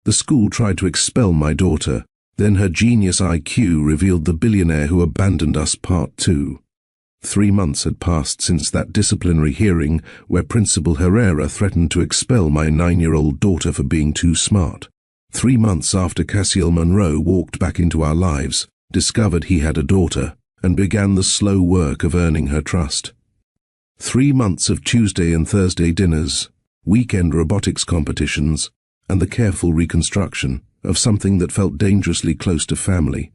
The school tried to expel my daughter. Then her genius IQ revealed the billionaire who abandoned us Part 2. 3 months had passed since that disciplinary hearing where Principal Herrera threatened to expel my 9-year-old daughter for being too smart. 3 months after Cassiel Monroe walked back into our lives, discovered he had a daughter, and began the slow work of earning her trust. 3 months of Tuesday and Thursday dinners, weekend robotics competitions, and the careful reconstruction of something that felt dangerously close to family.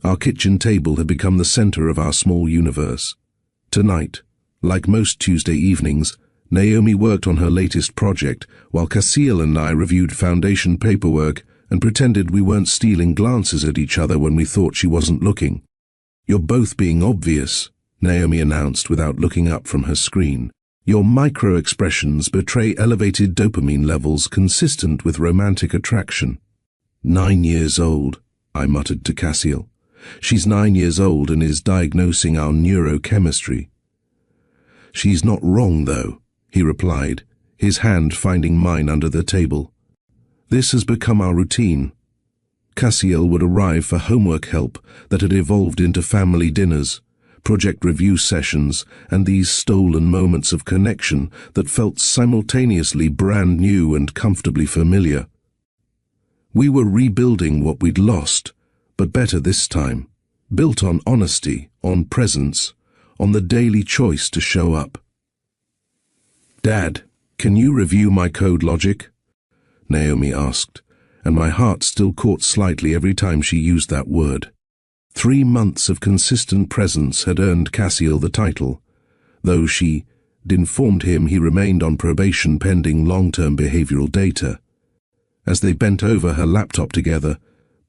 Our kitchen table had become the center of our small universe. Tonight, like most Tuesday evenings, Naomi worked on her latest project while Cassiel and I reviewed foundation paperwork and pretended we weren't stealing glances at each other when we thought she wasn't looking. "You're both being obvious," Naomi announced without looking up from her screen. "Your micro-expressions betray elevated dopamine levels consistent with romantic attraction." 9 years old, I muttered to Cassiel. "She's 9 years old and is diagnosing our neurochemistry." "She's not wrong, though," he replied, his hand finding mine under the table. "This has become our routine." Cassiel would arrive for homework help that had evolved into family dinners, project review sessions, and these stolen moments of connection that felt simultaneously brand new and comfortably familiar. We were rebuilding what we'd lost, but better this time, built on honesty, on presence, on the daily choice to show up. "Dad, can you review my code logic?" Naomi asked, and my heart still caught slightly every time she used that word. 3 months of consistent presence had earned Cassiel the title, though she'd informed him he remained on probation pending long-term behavioral data. As they bent over her laptop together,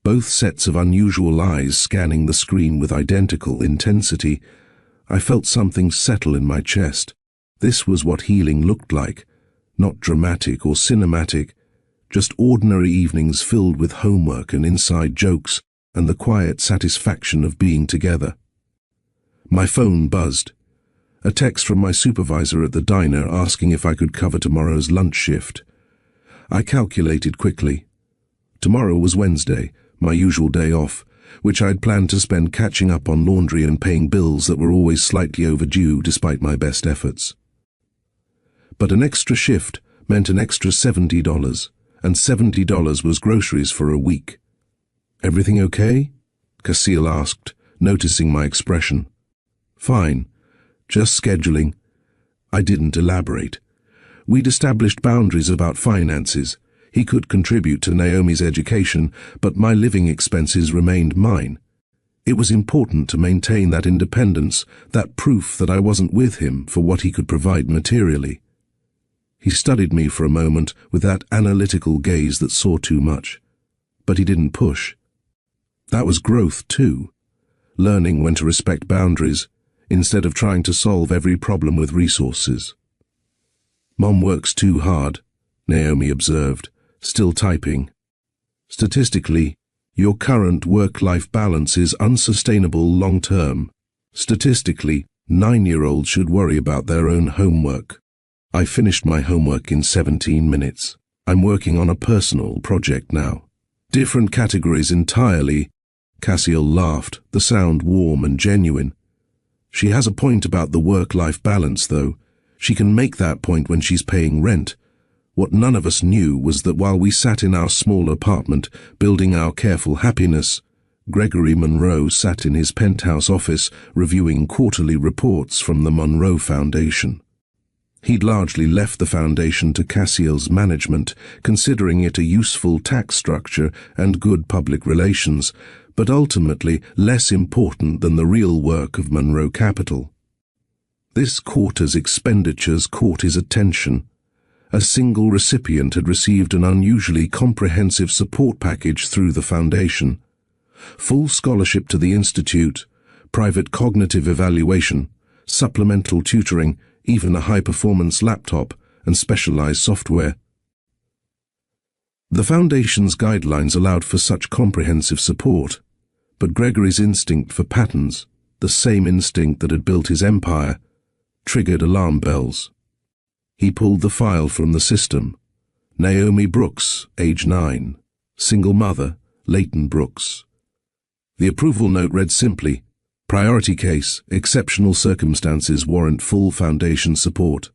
both sets of unusual eyes scanning the screen with identical intensity, I felt something settle in my chest. This was what healing looked like, not dramatic or cinematic, just ordinary evenings filled with homework and inside jokes and the quiet satisfaction of being together. My phone buzzed. A text from my supervisor at the diner asking if I could cover tomorrow's lunch shift. I calculated quickly. Tomorrow was Wednesday, my usual day off, which I'd planned to spend catching up on laundry and paying bills that were always slightly overdue despite my best efforts. But an extra shift meant an extra $70, and $70 was groceries for a week. "Everything okay?" Cassiel asked, noticing my expression. "Fine. Just scheduling." I didn't elaborate. We'd established boundaries about finances. He could contribute to Naomi's education, but my living expenses remained mine. It was important to maintain that independence, that proof that I wasn't with him for what he could provide materially. He studied me for a moment with that analytical gaze that saw too much. But he didn't push. That was growth too, learning when to respect boundaries instead of trying to solve every problem with resources. "Mom works too hard," Naomi observed, still typing. "Statistically, your current work-life balance is unsustainable long-term. Statistically, 9-year-olds should worry about their own homework." I finished my homework in 17 minutes. I'm working on a personal project now. "Different categories entirely." Cassiel laughed, the sound warm and genuine. "She has a point about the work-life balance, though. She can make that point when she's paying rent. What none of us knew was that while we sat in our small apartment, building our careful happiness, Gregory Monroe sat in his penthouse office reviewing quarterly reports from the Monroe Foundation. He'd largely left the foundation to Cassiel's management, considering it a useful tax structure and good public relations, but ultimately less important than the real work of Monroe Capital. This quarter's expenditures caught his attention. A single recipient had received an unusually comprehensive support package through the foundation. Full scholarship to the institute, private cognitive evaluation, supplemental tutoring, even a high-performance laptop, and specialized software. The Foundation's guidelines allowed for such comprehensive support, but Gregory's instinct for patterns, the same instinct that had built his empire, triggered alarm bells. He pulled the file from the system. Naomi Brooks, age 9, Single mother, Leighton Brooks. The approval note read simply, "Priority case, exceptional circumstances warrant full foundation support."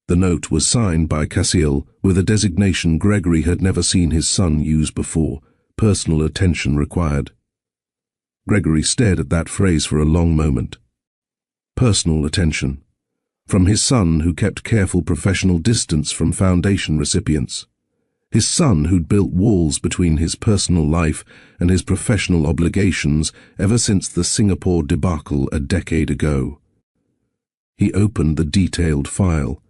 The note was signed by Cassiel with a designation Gregory had never seen his son use before, personal attention required. Gregory stared at that phrase for a long moment. Personal attention. From his son who kept careful professional distance from foundation recipients. His son who'd built walls between his personal life and his professional obligations ever since the Singapore debacle a decade ago. He opened the detailed file.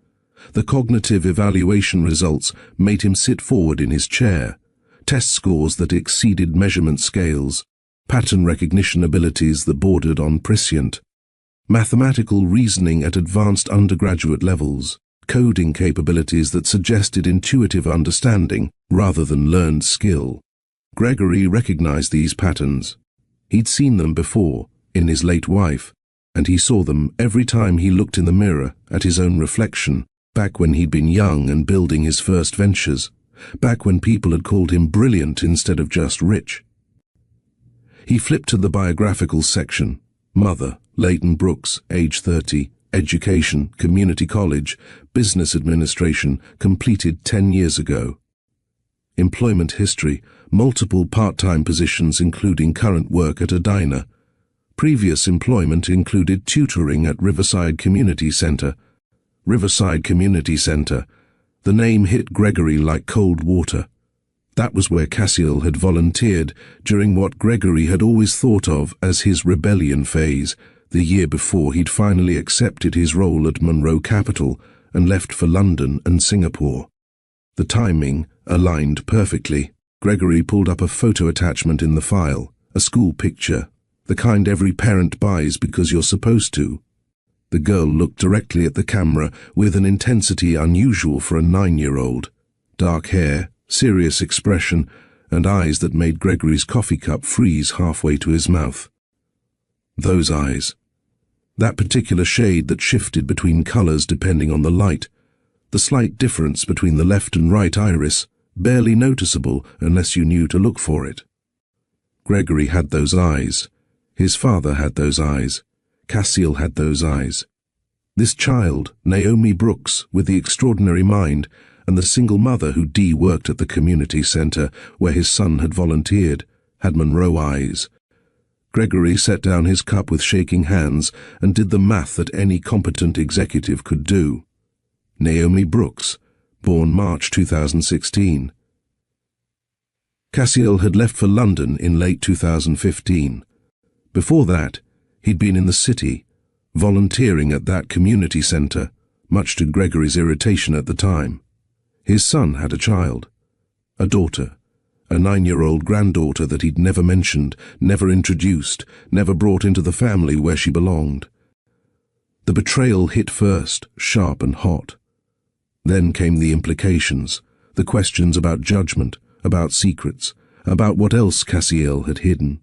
The cognitive evaluation results made him sit forward in his chair. Test scores that exceeded measurement scales. Pattern recognition abilities that bordered on prescient. Mathematical reasoning at advanced undergraduate levels. Coding capabilities that suggested intuitive understanding rather than learned skill. Gregory recognized these patterns. He'd seen them before, in his late wife, and he saw them every time he looked in the mirror at his own reflection, back when he'd been young and building his first ventures, back when people had called him brilliant instead of just rich. He flipped to the biographical section. Mother, Leighton Brooks, age 30, education, community college, business administration, completed 10 years ago. Employment history, multiple part-time positions including current work at a diner. Previous employment included tutoring at Riverside Community Center. Riverside Community Center. The name hit Gregory like cold water. That was where Cassiel had volunteered during what Gregory had always thought of as his rebellion phase, the year before he'd finally accepted his role at Monroe Capital and left for London and Singapore. The timing aligned perfectly. Gregory pulled up a photo attachment in the file, a school picture, the kind every parent buys because you're supposed to. The girl looked directly at the camera with an intensity unusual for a 9-year-old. Dark hair, serious expression, and eyes that made Gregory's coffee cup freeze halfway to his mouth. Those eyes. That particular shade that shifted between colors depending on the light. The slight difference between the left and right iris, barely noticeable unless you knew to look for it. Gregory had those eyes. His father had those eyes. Cassiel had those eyes. This child, Naomi Brooks, with the extraordinary mind, and the single mother who worked at the community center where his son had volunteered, had Monroe eyes. Gregory set down his cup with shaking hands and did the math that any competent executive could do. Naomi Brooks, born March 2016. Cassiel had left for London in late 2015. Before that, he'd been in the city, volunteering at that community center, much to Gregory's irritation at the time. His son had a child, a daughter, a 9-year-old granddaughter that he'd never mentioned, never introduced, never brought into the family where she belonged. The betrayal hit first, sharp and hot. Then came the implications, the questions about judgment, about secrets, about what else Cassiel had hidden.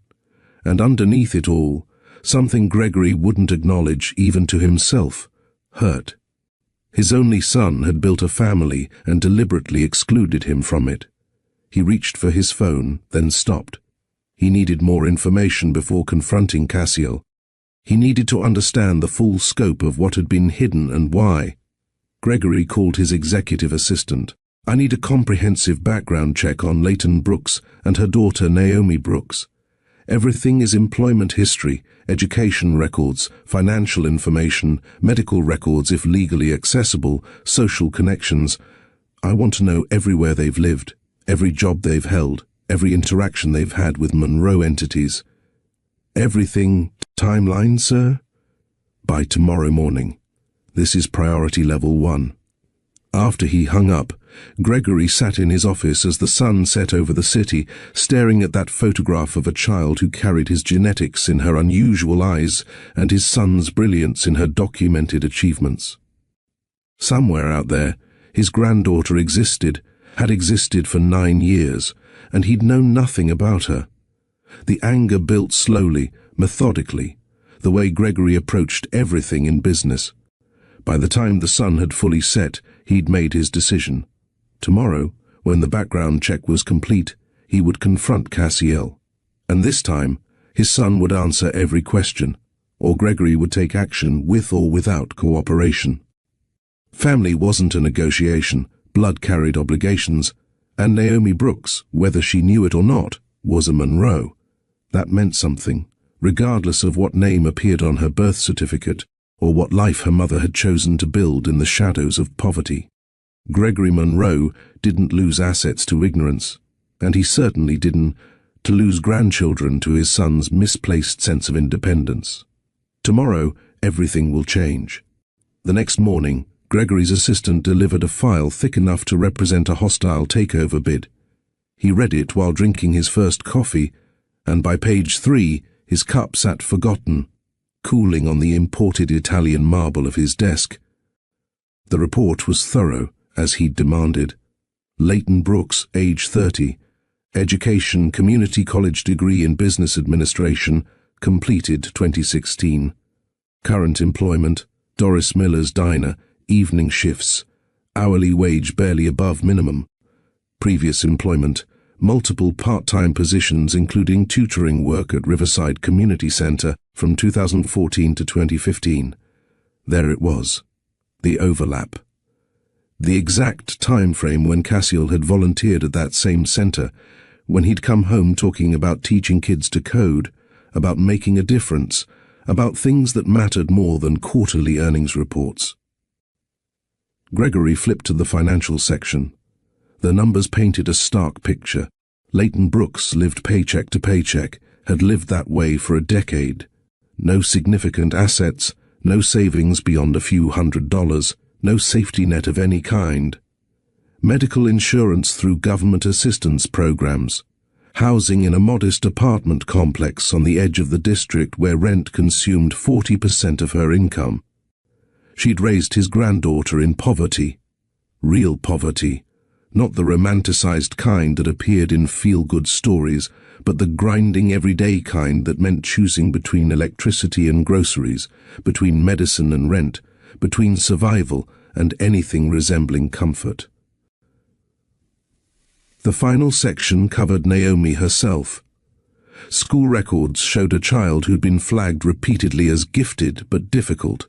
And underneath it all, something Gregory wouldn't acknowledge even to himself, hurt. His only son had built a family and deliberately excluded him from it. He reached for his phone, then stopped. He needed more information before confronting Cassiel. He needed to understand the full scope of what had been hidden and why. Gregory called his executive assistant. "I need a comprehensive background check on Leighton Brooks and her daughter Naomi Brooks. Everything is employment history, education records, financial information, medical records if legally accessible, social connections. I want to know everywhere they've lived, every job they've held, every interaction they've had with Monroe entities. Everything." "Timeline, sir?" "By tomorrow morning. This is priority level 1. After he hung up, Gregory sat in his office as the sun set over the city, staring at that photograph of a child who carried his genetics in her unusual eyes and his son's brilliance in her documented achievements. Somewhere out there, his granddaughter had existed for 9 years, and he'd known nothing about her. The anger built slowly, methodically, the way Gregory approached everything in business. By the time the sun had fully set, he'd made his decision. Tomorrow, when the background check was complete, he would confront Cassiel. And this time, his son would answer every question, or Gregory would take action with or without cooperation. Family wasn't a negotiation, blood carried obligations, and Naomi Brooks, whether she knew it or not, was a Monroe. That meant something, regardless of what name appeared on her birth certificate or what life her mother had chosen to build in the shadows of poverty. Gregory Monroe didn't lose assets to ignorance, and he certainly didn't to lose grandchildren to his son's misplaced sense of independence. Tomorrow, everything will change. The next morning, Gregory's assistant delivered a file thick enough to represent a hostile takeover bid. He read it while drinking his first coffee, and by page 3, his cup sat forgotten, cooling on the imported Italian marble of his desk. The report was thorough, as he'd demanded. Leighton Brooks, age 30, education, community college degree in business administration, completed 2016. Current employment, Doris Miller's Diner, evening shifts, hourly wage barely above minimum. Previous employment, multiple part-time positions including tutoring work at Riverside Community Center from 2014 to 2015. There it was, the overlap. The exact time frame when Cassiel had volunteered at that same center, when he'd come home talking about teaching kids to code, about making a difference, about things that mattered more than quarterly earnings reports. Gregory flipped to the financial section. The numbers painted a stark picture. Leighton Brooks lived paycheck to paycheck, had lived that way for a decade. No significant assets, no savings beyond a few $100s, no safety net of any kind. Medical insurance through government assistance programs. Housing in a modest apartment complex on the edge of the district where rent consumed 40% of her income. She'd raised his granddaughter in poverty. Real poverty. Not the romanticized kind that appeared in feel-good stories, but the grinding everyday kind that meant choosing between electricity and groceries, between medicine and rent, between survival and anything resembling comfort. The final section covered Naomi herself. School records showed a child who'd been flagged repeatedly as gifted but difficult.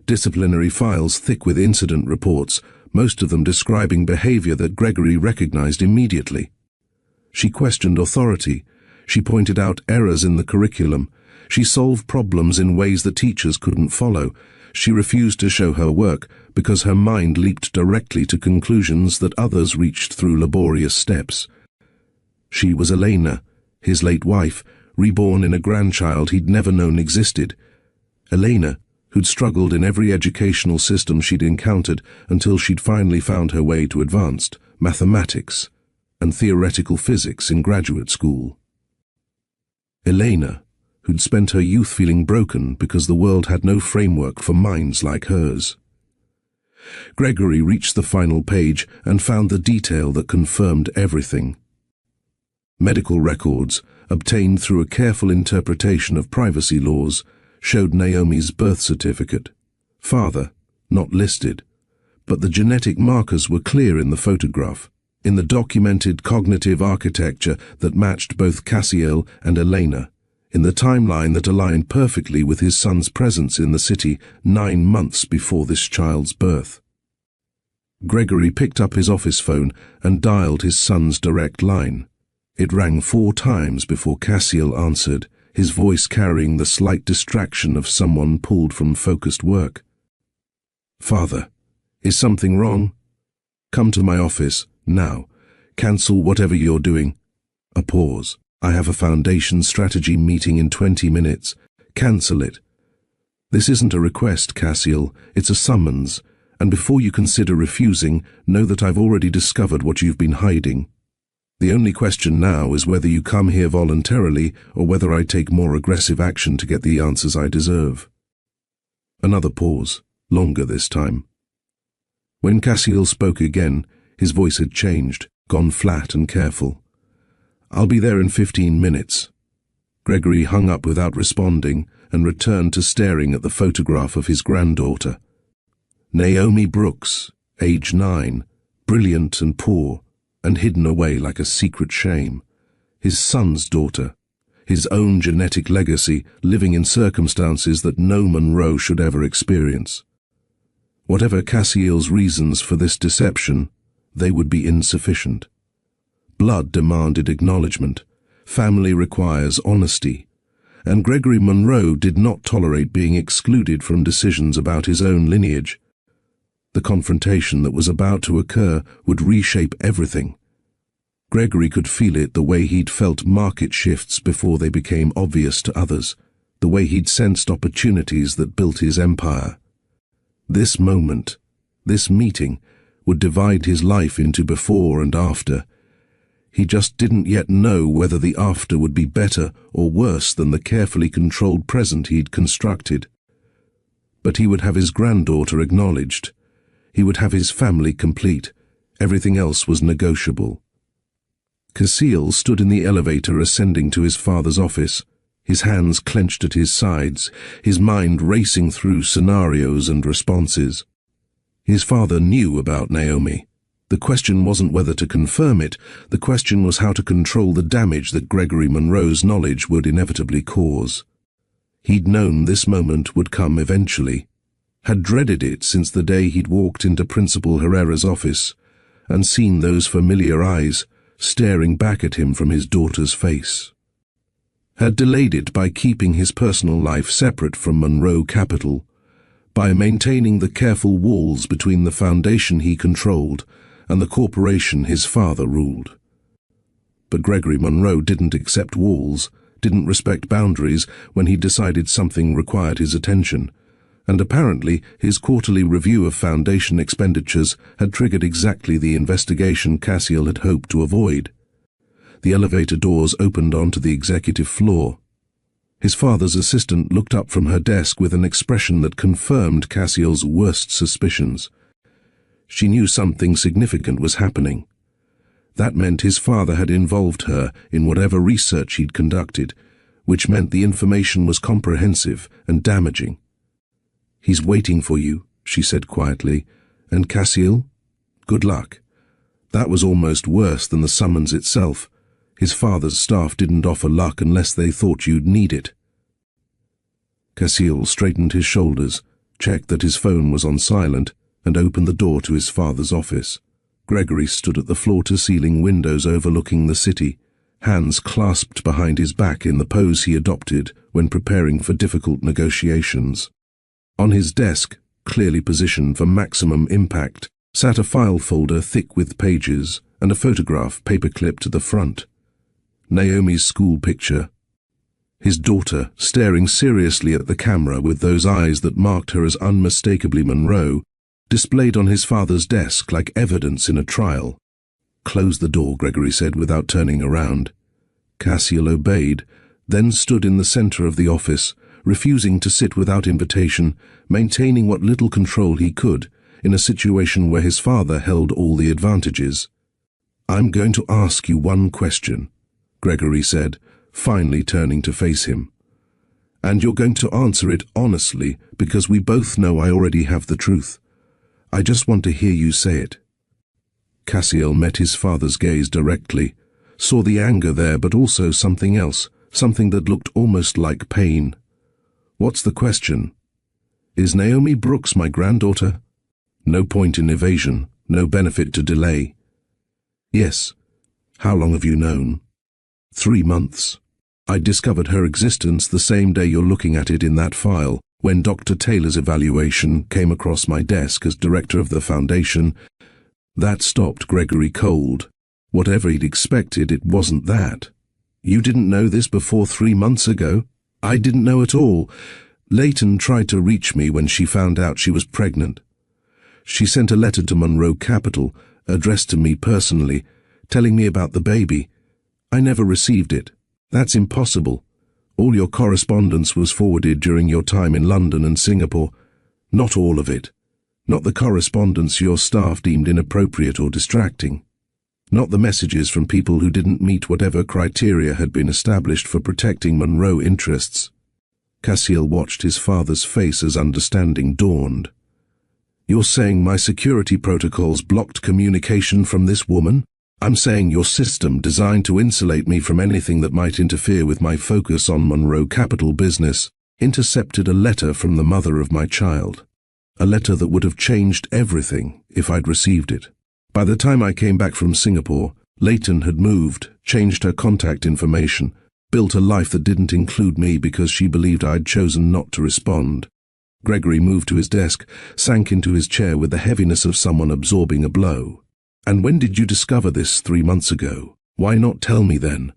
Disciplinary files thick with incident reports, most of them describing behavior that Gregory recognized immediately. She questioned authority. She pointed out errors in the curriculum. She solved problems in ways that teachers couldn't follow. She refused to show her work because her mind leaped directly to conclusions that others reached through laborious steps. She was Elena, his late wife, reborn in a grandchild he'd never known existed. Elena, who'd struggled in every educational system she'd encountered until she'd finally found her way to advanced mathematics and theoretical physics in graduate school. Elena, who'd spent her youth feeling broken because the world had no framework for minds like hers. Gregory reached the final page and found the detail that confirmed everything. Medical records, obtained through a careful interpretation of privacy laws, showed Naomi's birth certificate. Father, not listed, but the genetic markers were clear in the photograph, in the documented cognitive architecture that matched both Cassiel and Elena, in the timeline that aligned perfectly with his son's presence in the city 9 months before this child's birth. Gregory picked up his office phone and dialed his son's direct line. It rang 4 times before Cassiel answered, his voice carrying the slight distraction of someone pulled from focused work. Father, is something wrong? Come to my office, now. Cancel whatever you're doing. A pause. I have a foundation strategy meeting in 20 minutes. Cancel it. This isn't a request, Cassiel. It's a summons. And before you consider refusing, know that I've already discovered what you've been hiding. The only question now is whether you come here voluntarily or whether I take more aggressive action to get the answers I deserve. Another pause, longer this time. When Cassiel spoke again, his voice had changed, gone flat and careful. I'll be there in 15 minutes. Gregory hung up without responding and returned to staring at the photograph of his granddaughter. Naomi Brooks, age 9, brilliant and poor, and hidden away like a secret shame, his son's daughter, his own genetic legacy living in circumstances that no Monroe should ever experience. Whatever Cassiel's reasons for this deception, they would be insufficient. Blood demanded acknowledgement, family requires honesty, and Gregory Monroe did not tolerate being excluded from decisions about his own lineage. The confrontation that was about to occur would reshape everything. Gregory could feel it the way he'd felt market shifts before they became obvious to others, the way he'd sensed opportunities that built his empire. This moment, this meeting, would divide his life into before and after. He just didn't yet know whether the after would be better or worse than the carefully controlled present he'd constructed. But he would have his granddaughter acknowledged. He would have his family complete. Everything else was negotiable. Cassiel stood in the elevator ascending to his father's office, his hands clenched at his sides, his mind racing through scenarios and responses. His father knew about Naomi. The question wasn't whether to confirm it, the question was how to control the damage that Gregory Monroe's knowledge would inevitably cause. He'd known this moment would come eventually, had dreaded it since the day he'd walked into Principal Herrera's office and seen those familiar eyes staring back at him from his daughter's face. Had delayed it by keeping his personal life separate from Monroe Capital, by maintaining the careful walls between the foundation he controlled and the corporation his father ruled. But Gregory Monroe didn't accept walls, didn't respect boundaries when he decided something required his attention, and apparently his quarterly review of foundation expenditures had triggered exactly the investigation Cassiel had hoped to avoid. The elevator doors opened onto the executive floor. His father's assistant looked up from her desk with an expression that confirmed Cassiel's worst suspicions. She knew something significant was happening. That meant his father had involved her in whatever research he'd conducted, which meant the information was comprehensive and damaging. "He's waiting for you," she said quietly, "and Cassiel, good luck." That was almost worse than the summons itself. His father's staff didn't offer luck unless they thought you'd need it. Cassiel straightened his shoulders, checked that his phone was on silent, and opened the door to his father's office. Gregory stood at the floor-to-ceiling windows overlooking the city, hands clasped behind his back in the pose he adopted when preparing for difficult negotiations. On his desk, clearly positioned for maximum impact, sat a file folder thick with pages and a photograph paper-clipped to the front. Naomi's school picture. His daughter, staring seriously at the camera with those eyes that marked her as unmistakably Monroe, displayed on his father's desk like evidence in a trial. "Close the door," Gregory said without turning around. Cassiel obeyed, then stood in the center of the office, refusing to sit without invitation, maintaining what little control he could in a situation where his father held all the advantages. "I'm going to ask you one question," Gregory said, finally turning to face him. "And you're going to answer it honestly, because we both know I already have the truth. I just want to hear you say it." Cassiel met his father's gaze directly, saw the anger there but also something else, something that looked almost like pain. "What's the question?" "Is Naomi Brooks my granddaughter?" No point in evasion, no benefit to delay. "Yes." "How long have you known?" 3 months. I discovered her existence the same day you're looking at it in that file, when Dr. Taylor's evaluation came across my desk as director of the foundation. That stopped Gregory cold. Whatever he'd expected, it wasn't that. "You didn't know this before 3 months ago?" "I didn't know at all. Leighton tried to reach me when she found out she was pregnant. She sent a letter to Monroe Capital, addressed to me personally, telling me about the baby. I never received it. That's impossible. All your correspondence was forwarded during your time in London and Singapore. Not all of it. Not the correspondence your staff deemed inappropriate or distracting. Not the messages from people who didn't meet whatever criteria had been established for protecting Monroe interests." Cassiel watched his father's face as understanding dawned. "You're saying my security protocols blocked communication from this woman?" I'm saying your system, designed to insulate me from anything that might interfere with my focus on Monroe Capital business, intercepted a letter from the mother of my child. A letter that would have changed everything if I'd received it. By the time I came back from Singapore, Leighton had moved, changed her contact information, built a life that didn't include me because she believed I'd chosen not to respond. Gregory moved to his desk, sank into his chair with the heaviness of someone absorbing a blow. And when did you discover this 3 months ago? Why not tell me then?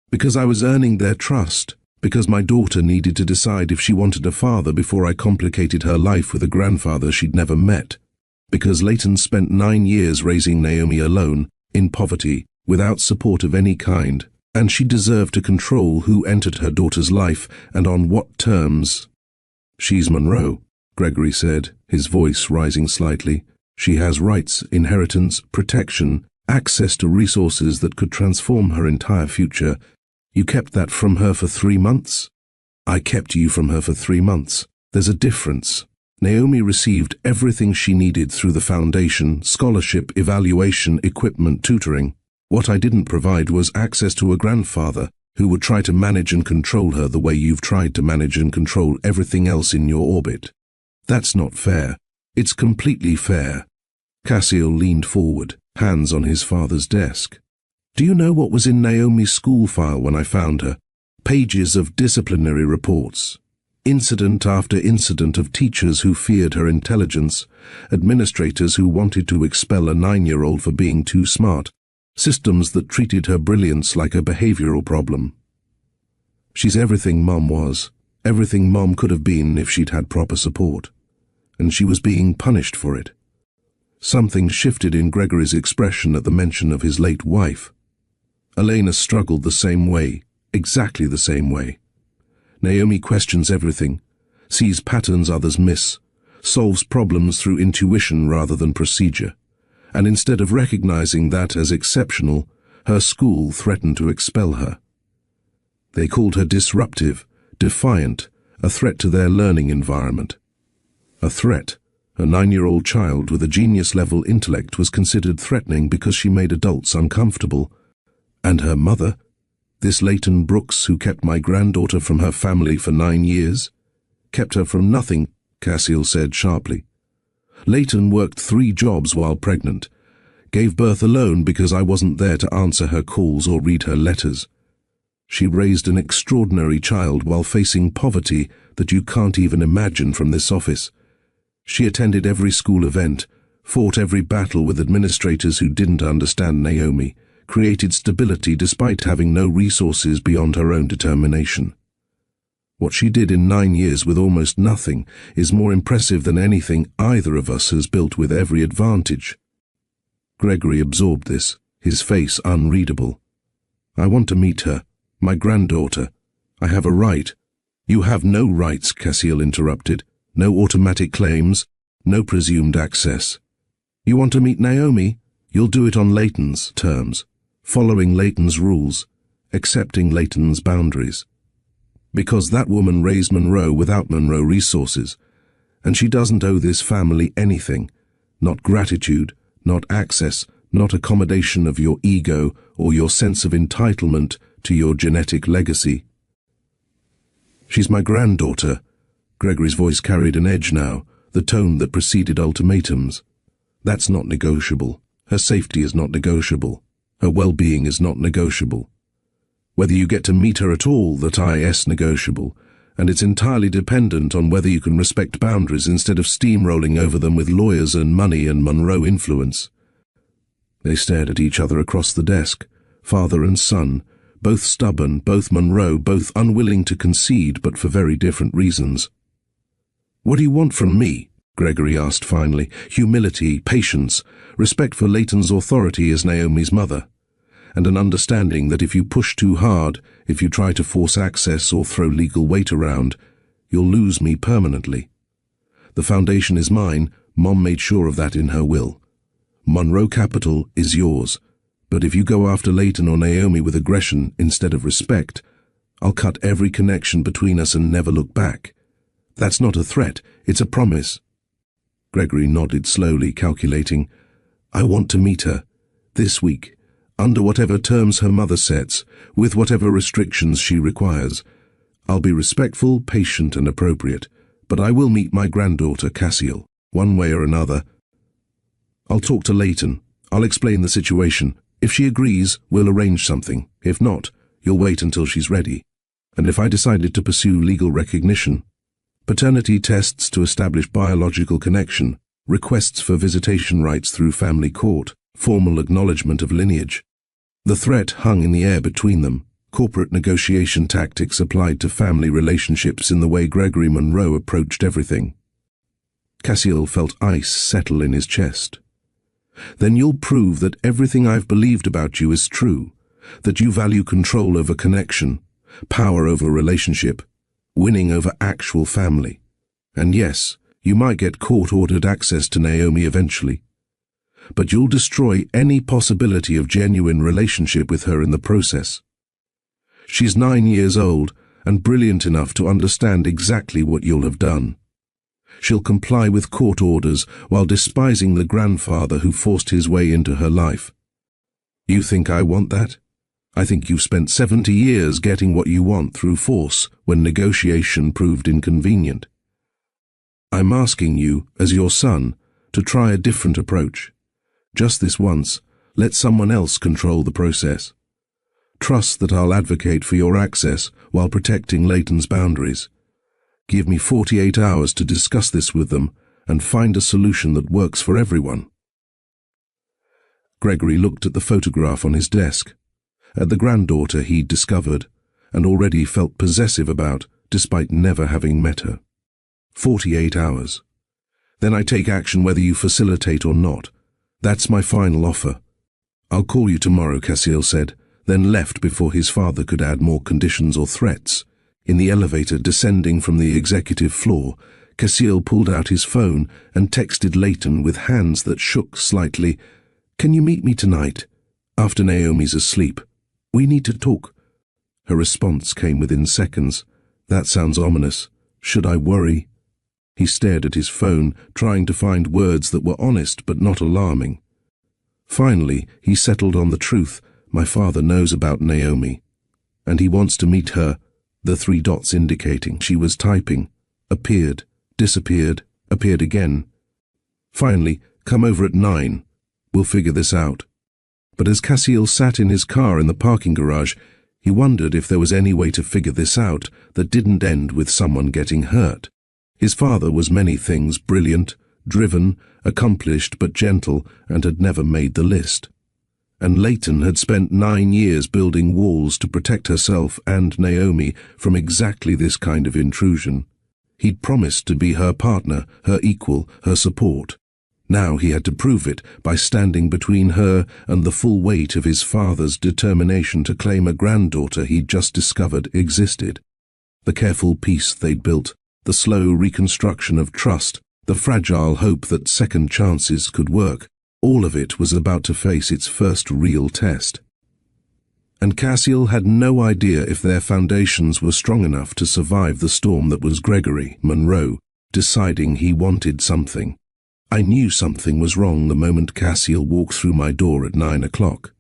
Because I was earning their trust. Because my daughter needed to decide if she wanted a father before I complicated her life with a grandfather she'd never met. Because Leighton spent 9 years raising Naomi alone, in poverty, without support of any kind, and she deserved to control who entered her daughter's life and on what terms. She's Monroe, Gregory said, his voice rising slightly. She has rights, inheritance, protection, access to resources that could transform her entire future. You kept that from her for 3 months? I kept you from her for 3 months. There's a difference. Naomi received everything she needed through the foundation, scholarship, evaluation, equipment, tutoring. What I didn't provide was access to a grandfather who would try to manage and control her the way you've tried to manage and control everything else in your orbit. That's not fair. It's completely fair. Cassiel leaned forward, hands on his father's desk. Do you know what was in Naomi's school file when I found her? Pages of disciplinary reports. Incident after incident of teachers who feared her intelligence, administrators who wanted to expel a 9-year-old for being too smart, systems that treated her brilliance like a behavioral problem. She's everything Mom was, everything Mom could have been if she'd had proper support. And she was being punished for it. Something shifted in Gregory's expression at the mention of his late wife. Elena struggled the same way, exactly the same way. Naomi questions everything, sees patterns others miss, solves problems through intuition rather than procedure. And instead of recognizing that as exceptional, her school threatened to expel her. They called her disruptive, defiant, a threat to their learning environment. A threat. A 9-year-old child with a genius-level intellect was considered threatening because she made adults uncomfortable. And her mother, this Leighton Brooks who kept my granddaughter from her family for 9 years, kept her from nothing, Cassiel said sharply. Leighton worked 3 jobs while pregnant, gave birth alone because I wasn't there to answer her calls or read her letters. She raised an extraordinary child while facing poverty that you can't even imagine from this office. She attended every school event, fought every battle with administrators who didn't understand Naomi, created stability despite having no resources beyond her own determination. What she did in 9 years with almost nothing is more impressive than anything either of us has built with every advantage. Gregory absorbed this, his face unreadable. I want to meet her, my granddaughter. I have a right. You have no rights, Cassiel interrupted. No automatic claims, no presumed access. You want to meet Naomi? You'll do it on Leighton's terms, following Leighton's rules, accepting Leighton's boundaries. Because that woman raised Monroe without Monroe resources, and she doesn't owe this family anything, not gratitude, not access, not accommodation of your ego or your sense of entitlement to your genetic legacy. She's my granddaughter. Gregory's voice carried an edge now, the tone that preceded ultimatums. That's not negotiable. Her safety is not negotiable. Her well-being is not negotiable. Whether you get to meet her at all, that is negotiable, and it's entirely dependent on whether you can respect boundaries instead of steamrolling over them with lawyers and money and Monroe influence. They stared at each other across the desk, father and son, both stubborn, both Monroe, both unwilling to concede, but for very different reasons. What do you want from me? Gregory asked finally. Humility, patience, respect for Leighton's authority as Naomi's mother, and an understanding that if you push too hard, if you try to force access or throw legal weight around, you'll lose me permanently. The foundation is mine. Mom made sure of that in her will. Monroe Capital is yours, but if you go after Leighton or Naomi with aggression instead of respect, I'll cut every connection between us and never look back. That's not a threat, it's a promise. Gregory nodded slowly, calculating. I want to meet her. This week. under whatever terms her mother sets, with whatever restrictions she requires. I'll be respectful, patient and appropriate, but I will meet my granddaughter, Cassiel, one way or another. I'll talk to Leighton. I'll explain the situation. If she agrees, we'll arrange something. If not, you'll wait until she's ready. And if I decided to pursue legal recognition, paternity tests to establish biological connection, requests for visitation rights through family court, formal acknowledgement of lineage. The threat hung in the air between them, corporate negotiation tactics applied to family relationships in the way Gregory Monroe approached everything. Cassiel felt ice settle in his chest. Then you'll prove that everything I've believed about you is true, that you value control over connection, power over relationship, winning over actual family. And yes, you might get court-ordered access to Naomi eventually, but you'll destroy any possibility of genuine relationship with her in the process. She's 9 years old and brilliant enough to understand exactly what you'll have done. She'll comply with court orders while despising the grandfather who forced his way into her life. You think I want that? I think you've spent 70 years getting what you want through force when negotiation proved inconvenient. I'm asking you, as your son, to try a different approach. Just this once, let someone else control the process. Trust that I'll advocate for your access while protecting Leighton's boundaries. Give me 48 hours to discuss this with them and find a solution that works for everyone. Gregory looked at the photograph on his desk, at the granddaughter he'd discovered and already felt possessive about, despite never having met her. 48 hours. Then I take action whether you facilitate or not. That's my final offer. I'll call you tomorrow, Cassiel said, then left before his father could add more conditions or threats. In the elevator descending from the executive floor, Cassiel pulled out his phone and texted Leighton with hands that shook slightly. "Can you meet me tonight? After Naomi's asleep. We need to talk." Her response came within seconds. "That sounds ominous. Should I worry?" He stared at his phone, trying to find words that were honest but not alarming. Finally, he settled on the truth. My father knows about Naomi, and he wants to meet her. The 3 dots indicating she was typing, appeared, disappeared, appeared again. Finally, come over at 9. We'll figure this out. But as Cassiel sat in his car in the parking garage, he wondered if there was any way to figure this out that didn't end with someone getting hurt. His father was many things: brilliant, driven, accomplished but gentle, and had never made the list. And Leighton had spent 9 years building walls to protect herself and Naomi from exactly this kind of intrusion. He'd promised to be her partner, her equal, her support. Now he had to prove it by standing between her and the full weight of his father's determination to claim a granddaughter he'd just discovered existed. The careful peace they'd built, the slow reconstruction of trust, the fragile hope that second chances could work, all of it was about to face its first real test. And Cassiel had no idea if their foundations were strong enough to survive the storm that was Gregory Monroe deciding he wanted something. I knew something was wrong the moment Cassiel walked through my door at 9 o'clock.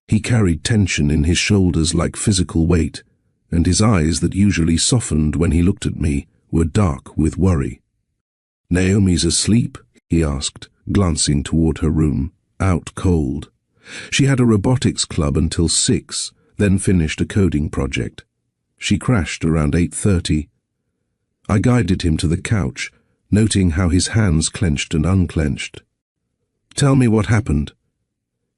He carried tension in his shoulders like physical weight, and his eyes that usually softened when he looked at me were dark with worry. "Naomi's asleep?" he asked, glancing toward her room, out cold. She had a robotics club until 6, then finished a coding project. She crashed around 8:30. I guided him to the couch, noting how his hands clenched and unclenched. "Tell me what happened."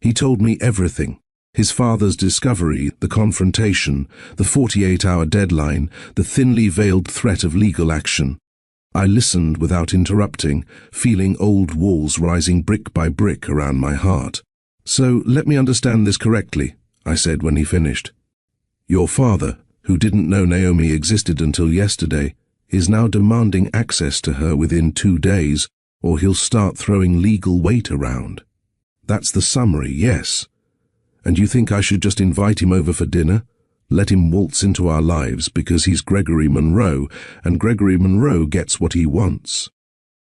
He told me everything. His father's discovery, the confrontation, the 48-hour deadline, the thinly veiled threat of legal action. I listened without interrupting, feeling old walls rising brick by brick around my heart. "So let me understand this correctly," I said when he finished. "Your father, who didn't know Naomi existed until yesterday, is now demanding access to her within 2 days, or he'll start throwing legal weight around. That's the summary, yes. And you think I should just invite him over for dinner? Let him waltz into our lives because he's Gregory Monroe, and Gregory Monroe gets what he wants?"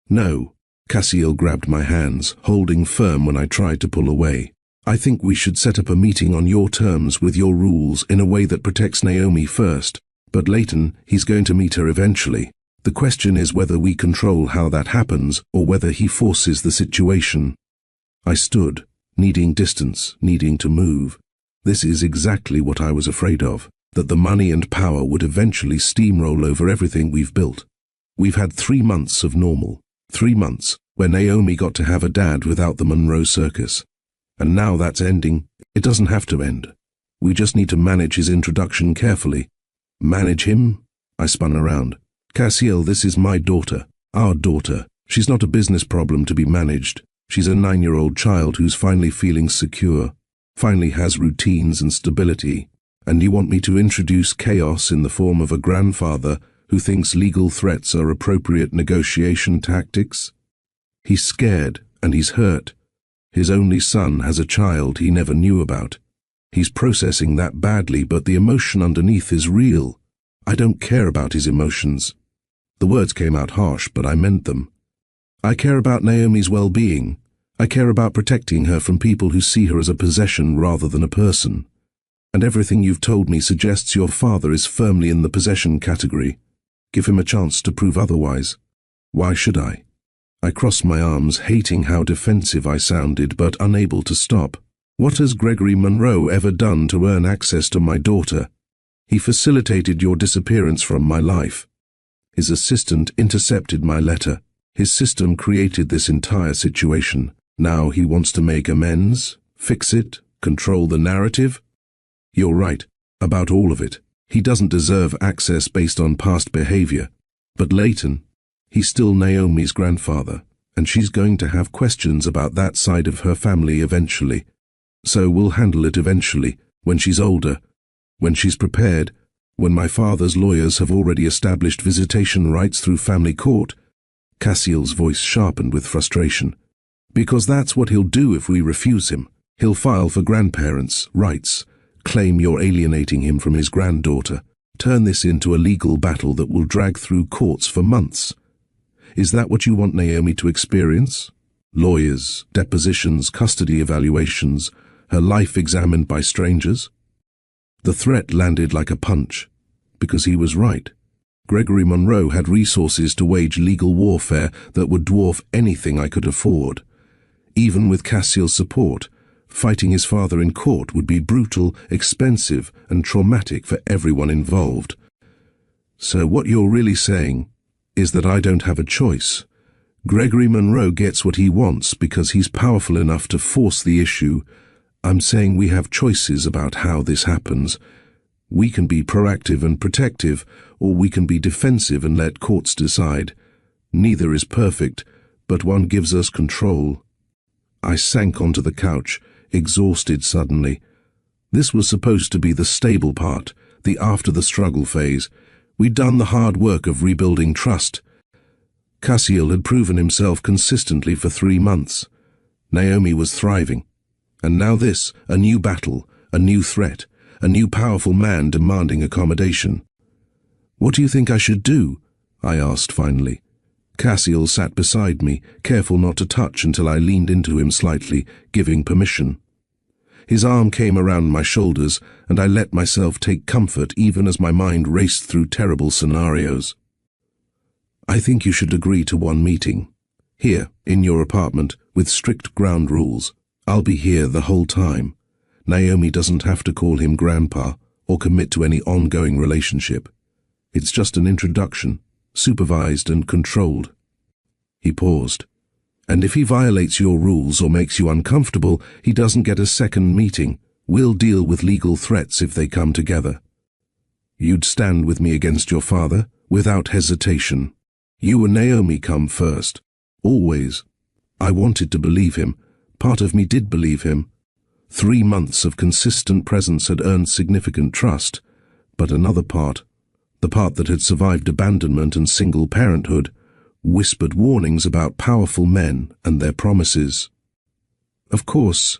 "No." Cassiel grabbed my hands, holding firm when I tried to pull away. I think we should set up a meeting on your terms with your rules in a way that protects Naomi first, but Leighton, he's going to meet her eventually. The question is whether we control how that happens or whether he forces the situation. I stood, needing distance, needing to move. This is exactly what I was afraid of, that the money and power would eventually steamroll over everything we've built. We've had 3 months of normal, 3 months where Naomi got to have a dad without the Monroe Circus. And now that's ending. It doesn't have to end. We just need to manage his introduction carefully. Manage him? I spun around. Cassiel, this is my daughter, our daughter. She's not a business problem to be managed. She's a 9-year-old child who's finally feeling secure, finally has routines and stability. And you want me to introduce chaos in the form of a grandfather who thinks legal threats are appropriate negotiation tactics? He's scared and he's hurt. His only son has a child he never knew about. He's processing that badly, but the emotion underneath is real. I don't care about his emotions. The words came out harsh, but I meant them. I care about Naomi's well-being. I care about protecting her from people who see her as a possession rather than a person. And everything you've told me suggests your father is firmly in the possession category. Give him a chance to prove otherwise. Why should I? I crossed my arms, hating how defensive I sounded, but unable to stop. What has Gregory Monroe ever done to earn access to my daughter? He facilitated your disappearance from my life. His assistant intercepted my letter. His system created this entire situation. Now he wants to make amends, fix it, control the narrative? You're right, about all of it. He doesn't deserve access based on past behavior. But Leighton, he's still Naomi's grandfather, and she's going to have questions about that side of her family eventually. So we'll handle it eventually, when she's older, when she's prepared, when my father's lawyers have already established visitation rights through family court. Cassiel's voice sharpened with frustration. Because that's what he'll do if we refuse him. He'll file for grandparents' rights, claim you're alienating him from his granddaughter, turn this into a legal battle that will drag through courts for months. Is that what you want Naomi to experience? Lawyers, depositions, custody evaluations, her life examined by strangers? The threat landed like a punch, because he was right. Gregory Monroe had resources to wage legal warfare that would dwarf anything I could afford. Even with Cassiel's support, fighting his father in court would be brutal, expensive, and traumatic for everyone involved. So what you're really saying is that I don't have a choice. Gregory Monroe gets what he wants because he's powerful enough to force the issue. I'm saying we have choices about how this happens. We can be proactive and protective, or we can be defensive and let courts decide. Neither is perfect, but one gives us control. I sank onto the couch, exhausted suddenly. This was supposed to be the stable part, the after-the-struggle phase. We'd done the hard work of rebuilding trust. Cassiel had proven himself consistently for 3 months. Naomi was thriving. And now this, a new battle, a new threat, a new powerful man demanding accommodation. What do you think I should do? I asked finally. Cassiel sat beside me, careful not to touch until I leaned into him slightly, giving permission. His arm came around my shoulders, and I let myself take comfort even as my mind raced through terrible scenarios. I think you should agree to one meeting. Here, in your apartment, with strict ground rules. I'll be here the whole time. Naomi doesn't have to call him Grandpa or commit to any ongoing relationship. It's just an introduction, supervised and controlled. He paused. And if he violates your rules or makes you uncomfortable, he doesn't get a second meeting. We'll deal with legal threats if they come together. You'd stand with me against your father, without hesitation. You and Naomi come first. Always. I wanted to believe him. Part of me did believe him. 3 months of consistent presence had earned significant trust, but another part, the part that had survived abandonment and single parenthood, whispered warnings about powerful men and their promises. Of course.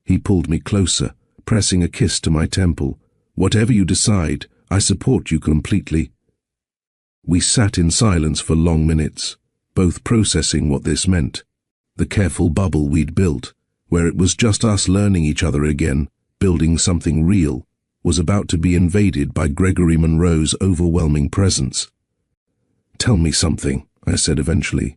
He pulled me closer, pressing a kiss to my temple. Whatever you decide, I support you completely. We sat in silence for long minutes, both processing what this meant. The careful bubble we'd built, where it was just us learning each other again, building something real, was about to be invaded by Gregory Monroe's overwhelming presence. "Tell me something," I said eventually.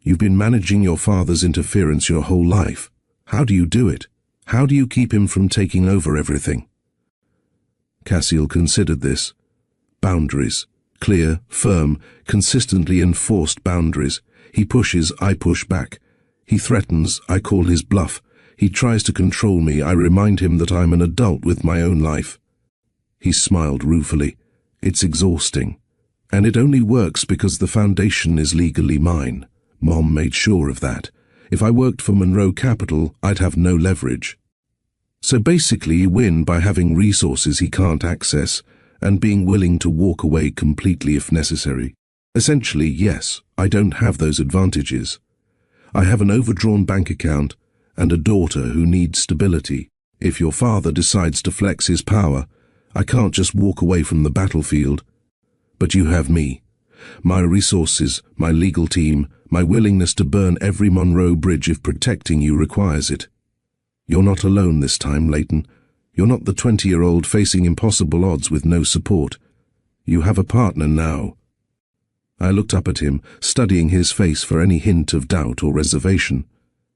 "You've been managing your father's interference your whole life. How do you do it? How do you keep him from taking over everything?" Cassiel considered this. Boundaries. Clear, firm, consistently enforced boundaries. He pushes, I push back. He threatens, I call his bluff. He tries to control me, I remind him that I'm an adult with my own life. He smiled ruefully. "It's exhausting. And it only works because the foundation is legally mine. Mom made sure of that. If I worked for Monroe Capital, I'd have no leverage. So basically you win by having resources he can't access and being willing to walk away completely if necessary. Essentially, yes, I don't have those advantages. I have an overdrawn bank account and a daughter who needs stability. If your father decides to flex his power, I can't just walk away from the battlefield. But you have me. My resources, my legal team, my willingness to burn every Monroe bridge if protecting you requires it. You're not alone this time, Leighton. You're not the 20-year-old facing impossible odds with no support. You have a partner now." I looked up at him, studying his face for any hint of doubt or reservation.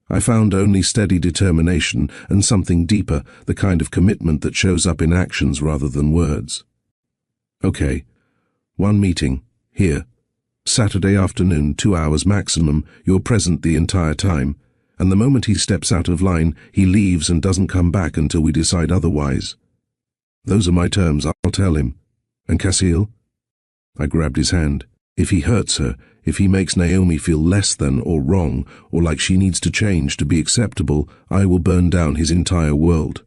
I found only steady determination and something deeper, the kind of commitment that shows up in actions rather than words. "Okay. One meeting. Here. Saturday afternoon, 2 hours maximum. You're present the entire time. And the moment he steps out of line, he leaves and doesn't come back until we decide otherwise. Those are my terms, I'll tell him. And Cassiel?" I grabbed his hand. "If he hurts her, if he makes Naomi feel less than or wrong, or like she needs to change to be acceptable, I will burn down his entire world.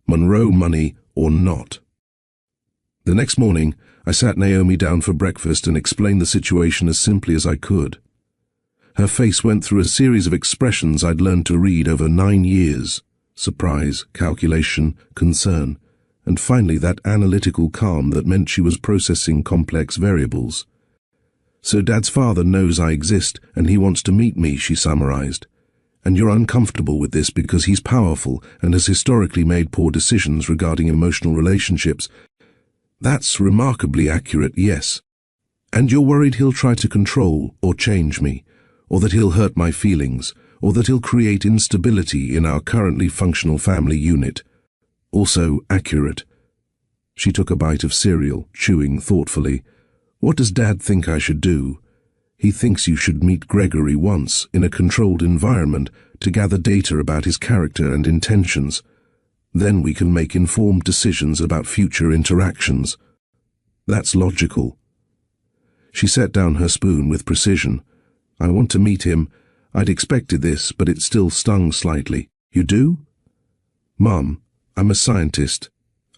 Monroe money or not." The next morning, I sat Naomi down for breakfast and explained the situation as simply as I could. Her face went through a series of expressions I'd learned to read over 9 years: surprise, calculation, concern, and finally that analytical calm that meant she was processing complex variables. "So Dad's father knows I exist and he wants to meet me," she summarized. "And you're uncomfortable with this because he's powerful and has historically made poor decisions regarding emotional relationships." "That's remarkably accurate, yes. And you're worried he'll try to control or change me, or that he'll hurt my feelings, or that he'll create instability in our currently functional family unit. Also accurate." She took a bite of cereal, chewing thoughtfully. "What does Dad think I should do?" "He thinks you should meet Gregory once, in a controlled environment, to gather data about his character and intentions. Then we can make informed decisions about future interactions." "That's logical." She set down her spoon with precision. "I want to meet him. I'd expected this, but it still stung slightly." "You do?" "Mom, I'm a scientist.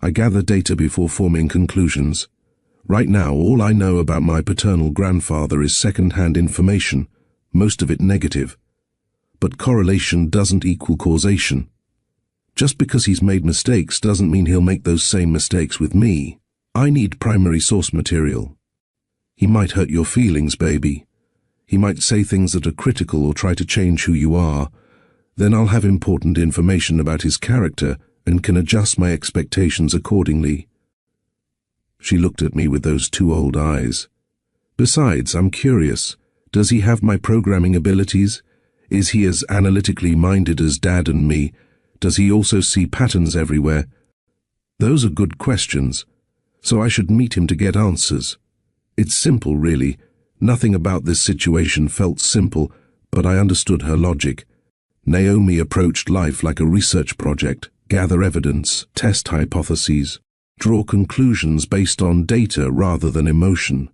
I gather data before forming conclusions. Right now, all I know about my paternal grandfather is second-hand information, most of it negative. But correlation doesn't equal causation. Just because he's made mistakes doesn't mean he'll make those same mistakes with me. I need primary source material. He might hurt your feelings, baby. He might say things that are critical or try to change who you are. Then I'll have important information about his character and can adjust my expectations accordingly." She looked at me with those 2 old eyes. "Besides, I'm curious. Does he have my programming abilities? Is he as analytically minded as Dad and me? Does he also see patterns everywhere?" "Those are good questions. So I should meet him to get answers. It's simple, really. Nothing about this situation felt simple, but I understood her logic. Naomi approached life like a research project, gather evidence, test hypotheses, draw conclusions based on data rather than emotion.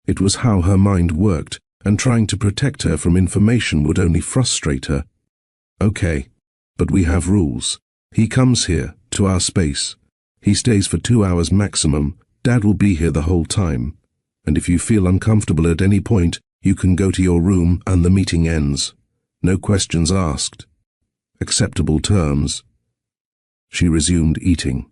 It was how her mind worked, and trying to protect her from information would only frustrate her. "Okay, but we have rules. He comes here, to our space. He stays for 2 hours maximum. Dad will be here the whole time. And if you feel uncomfortable at any point, you can go to your room and the meeting ends. No questions asked. Acceptable terms." She resumed eating.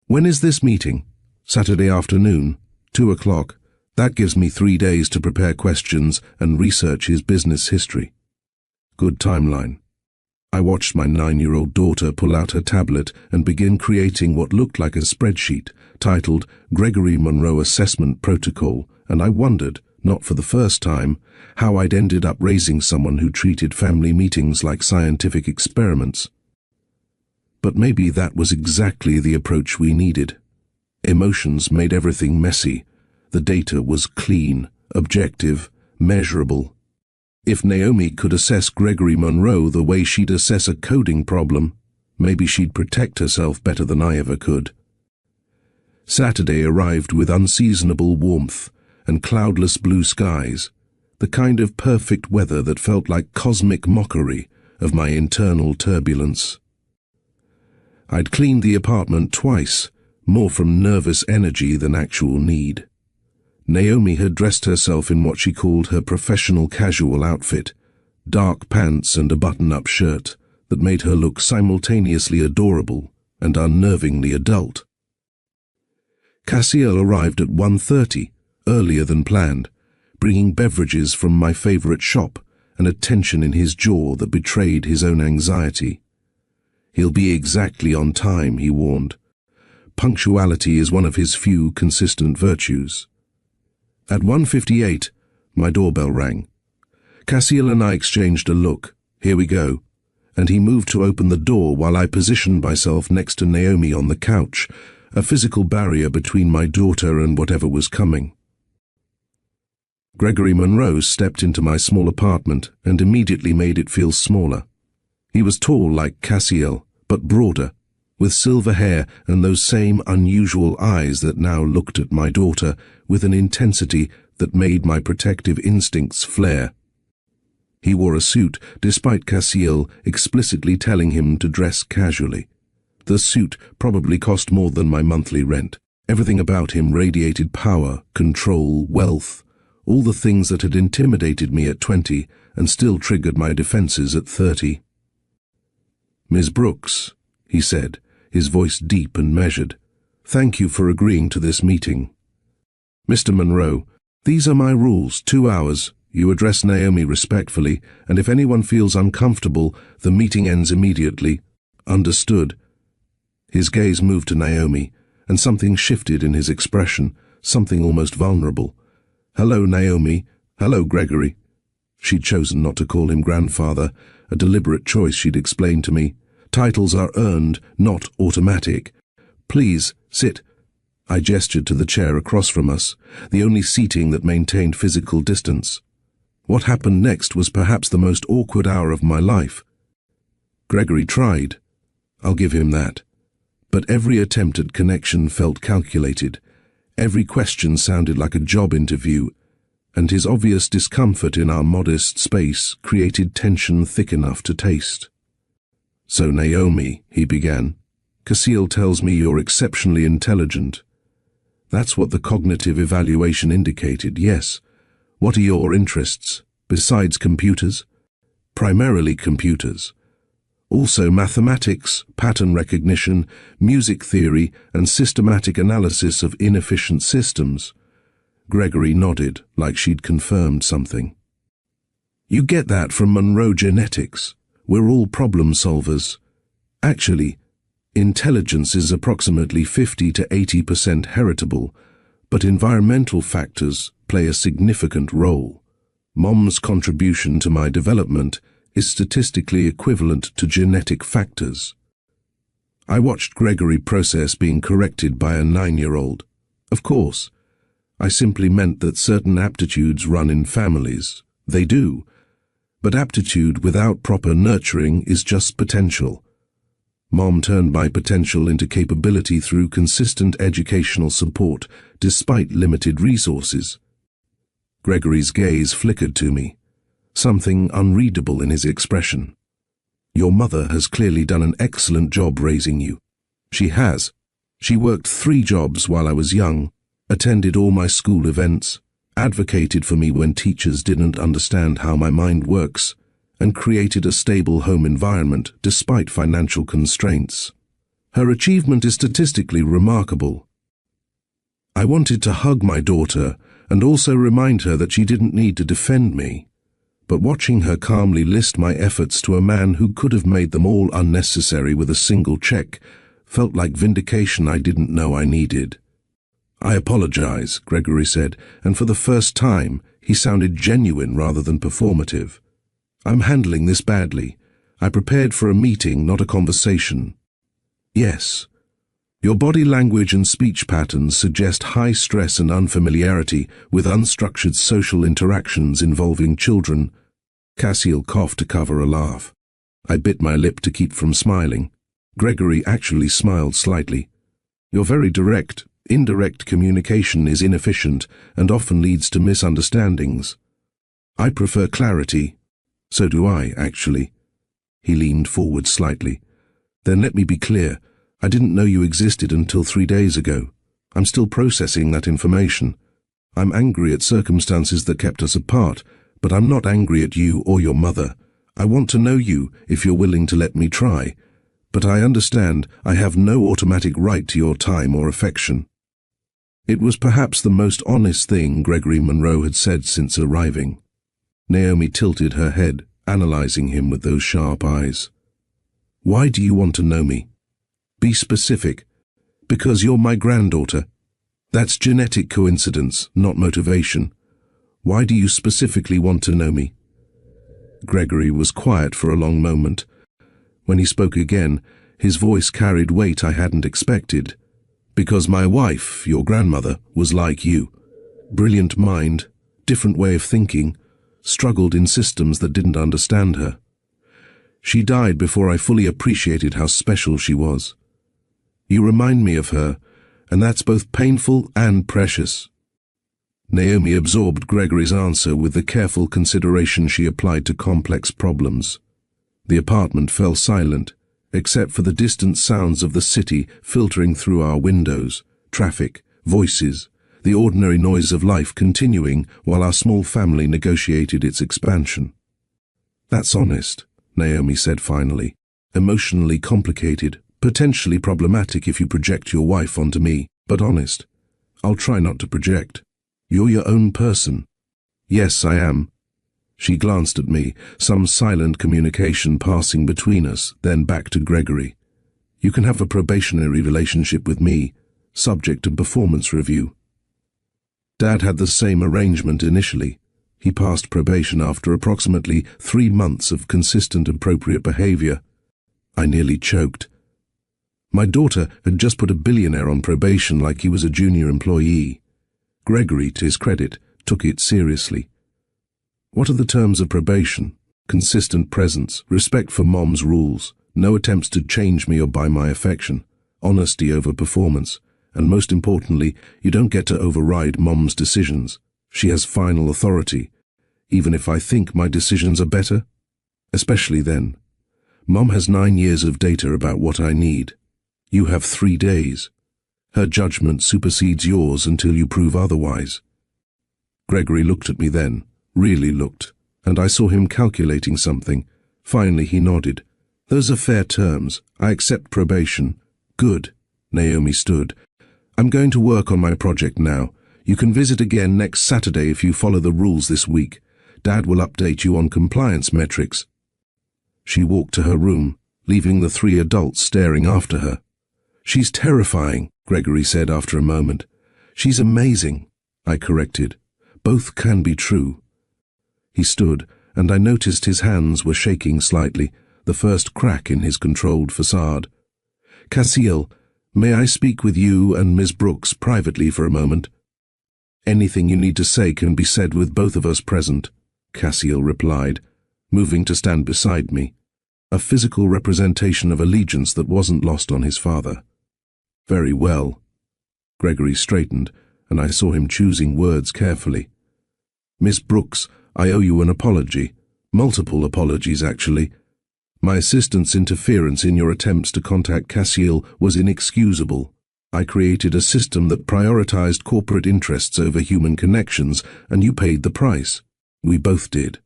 "When is this meeting?" "Saturday afternoon, 2 o'clock. That gives me 3 days to prepare questions and research his business history." "Good timeline." I watched my 9-year-old daughter pull out her tablet and begin creating what looked like a spreadsheet titled Gregory Monroe Assessment Protocol, and I wondered, not for the first time, how I'd ended up raising someone who treated family meetings like scientific experiments. But maybe that was exactly the approach we needed. Emotions made everything messy. The data was clean, objective, measurable. If Naomi could assess Gregory Monroe the way she'd assess a coding problem, maybe she'd protect herself better than I ever could. Saturday arrived with unseasonable warmth and cloudless blue skies, the kind of perfect weather that felt like cosmic mockery of my internal turbulence. I'd cleaned the apartment twice, more from nervous energy than actual need. Naomi had dressed herself in what she called her professional casual outfit, dark pants and a button-up shirt that made her look simultaneously adorable and unnervingly adult. Cassiel arrived at 1:30, earlier than planned, bringing beverages from my favorite shop and a tension in his jaw that betrayed his own anxiety. He'll be exactly on time, he warned. Punctuality is one of his few consistent virtues. At 1:58, my doorbell rang. Cassiel and I exchanged a look, here we go, and he moved to open the door while I positioned myself next to Naomi on the couch, a physical barrier between my daughter and whatever was coming. Gregory Monroe stepped into my small apartment and immediately made it feel smaller. He was tall like Cassiel, but broader, with silver hair and those same unusual eyes that now looked at my daughter with an intensity that made my protective instincts flare. He wore a suit, despite Cassiel explicitly telling him to dress casually. The suit probably cost more than my monthly rent. Everything about him radiated power, control, wealth, all the things that had intimidated me at 20 and still triggered my defenses at 30. "Ms. Brooks," he said, his voice deep and measured, "thank you for agreeing to this meeting. Mr. Monroe, these are my rules, 2 hours. You address Naomi respectfully, and if anyone feels uncomfortable, the meeting ends immediately. Understood?" His gaze moved to Naomi, and something shifted in his expression, something almost vulnerable. "Hello, Naomi. Hello, Gregory." She'd chosen not to call him grandfather, a deliberate choice she'd explained to me. "Titles are earned, not automatic. Please, sit." I gestured to the chair across from us, the only seating that maintained physical distance. What happened next was perhaps the most awkward hour of my life. Gregory tried. I'll give him that. But every attempt at connection felt calculated. Every question sounded like a job interview, and his obvious discomfort in our modest space created tension thick enough to taste. "So Naomi," he began, "Cassiel tells me you're exceptionally intelligent. That's what the cognitive evaluation indicated, yes. What are your interests, besides computers?" "Primarily computers. Also mathematics, pattern recognition, music theory, and systematic analysis of inefficient systems." Gregory nodded, like she'd confirmed something. "You get that from Monroe genetics. We're all problem solvers. Actually, intelligence is approximately 50 to 80% heritable, but environmental factors play a significant role. Mom's contribution to my development is statistically equivalent to genetic factors." I watched Gregory process being corrected by a 9-year-old. Of course, I simply meant that certain aptitudes run in families. They do. But aptitude without proper nurturing is just potential. Mom turned my potential into capability through consistent educational support, despite limited resources. Gregory's gaze flickered to me, something unreadable in his expression. "Your mother has clearly done an excellent job raising you." "She has. She worked 3 jobs while I was young, attended all my school events, advocated for me when teachers didn't understand how my mind works, and created a stable home environment despite financial constraints. Her achievement is statistically remarkable." I wanted to hug my daughter and also remind her that she didn't need to defend me. but watching her calmly list my efforts to a man who could have made them all unnecessary with a single check felt like vindication I didn't know I needed. "I apologize," Gregory said, and for the first time he sounded genuine rather than performative. "I'm handling this badly. I prepared for a meeting, not a conversation." "Yes. Your body language and speech patterns suggest high stress and unfamiliarity with unstructured social interactions involving children." Cassiel coughed to cover a laugh. I bit my lip to keep from smiling. Gregory actually smiled slightly. "You're very direct. Indirect communication is inefficient and often leads to misunderstandings. I prefer clarity." "So do I, actually." He leaned forward slightly. "Then let me be clear. I didn't know you existed until 3 days ago. I'm still processing that information. I'm angry at circumstances that kept us apart, but I'm not angry at you or your mother. I want to know you if you're willing to let me try. But I understand I have no automatic right to your time or affection." It was perhaps the most honest thing Gregory Monroe had said since arriving. Naomi tilted her head, analyzing him with those sharp eyes. "Why do you want to know me?" "Be specific." "Because you're my granddaughter." "That's genetic coincidence, not motivation. Why do you specifically want to know me?" Gregory was quiet for a long moment. When he spoke again, his voice carried weight I hadn't expected. "Because my wife, your grandmother, was like you. Brilliant mind, different way of thinking, struggled in systems that didn't understand her. She died before I fully appreciated how special she was. You remind me of her, and that's both painful and precious." Naomi absorbed Gregory's answer with the careful consideration she applied to complex problems. The apartment fell silent, except for the distant sounds of the city filtering through our windows, traffic, voices, the ordinary noise of life continuing while our small family negotiated its expansion. "That's honest," Naomi said finally. "Emotionally complicated, potentially problematic if you project your wife onto me, but honest. I'll try not to project. You're your own person." "Yes, I am." She glanced at me, some silent communication passing between us, then back to Gregory. "You can have a probationary relationship with me, subject to performance review." Dad had the same arrangement initially. He passed probation after approximately 3 months of consistent appropriate behavior. I nearly choked. My daughter had just put a billionaire on probation like he was a junior employee. Gregory, to his credit, took it seriously. "What are the terms of probation?" "Consistent presence, respect for Mom's rules, no attempts to change me or buy my affection, honesty over performance, and most importantly, you don't get to override Mom's decisions. She has final authority, even if I think my decisions are better. Especially then. Mom has 9 years of data about what I need. You have 3 days. Her judgment supersedes yours until you prove otherwise." Gregory looked at me then, really looked, and I saw him calculating something. Finally he nodded. "Those are fair terms. I accept probation." "Good." Naomi stood. "I'm going to work on my project now. You can visit again next Saturday if you follow the rules this week. Dad will update you on compliance metrics." She walked to her room, leaving the 3 adults staring after her. "She's terrifying," Gregory said after a moment. "She's amazing," I corrected. "Both can be true." He stood, and I noticed his hands were shaking slightly, the first crack in his controlled facade. "Cassiel, may I speak with you and Ms. Brooks privately for a moment?" "Anything you need to say can be said with both of us present," Cassiel replied, moving to stand beside me, a physical representation of allegiance that wasn't lost on his father. "Very well." Gregory straightened, and I saw him choosing words carefully. "Miss Brooks, I owe you an apology. Multiple apologies, actually. My assistant's interference in your attempts to contact Cassiel was inexcusable. I created a system that prioritized corporate interests over human connections, and you paid the price. We both did.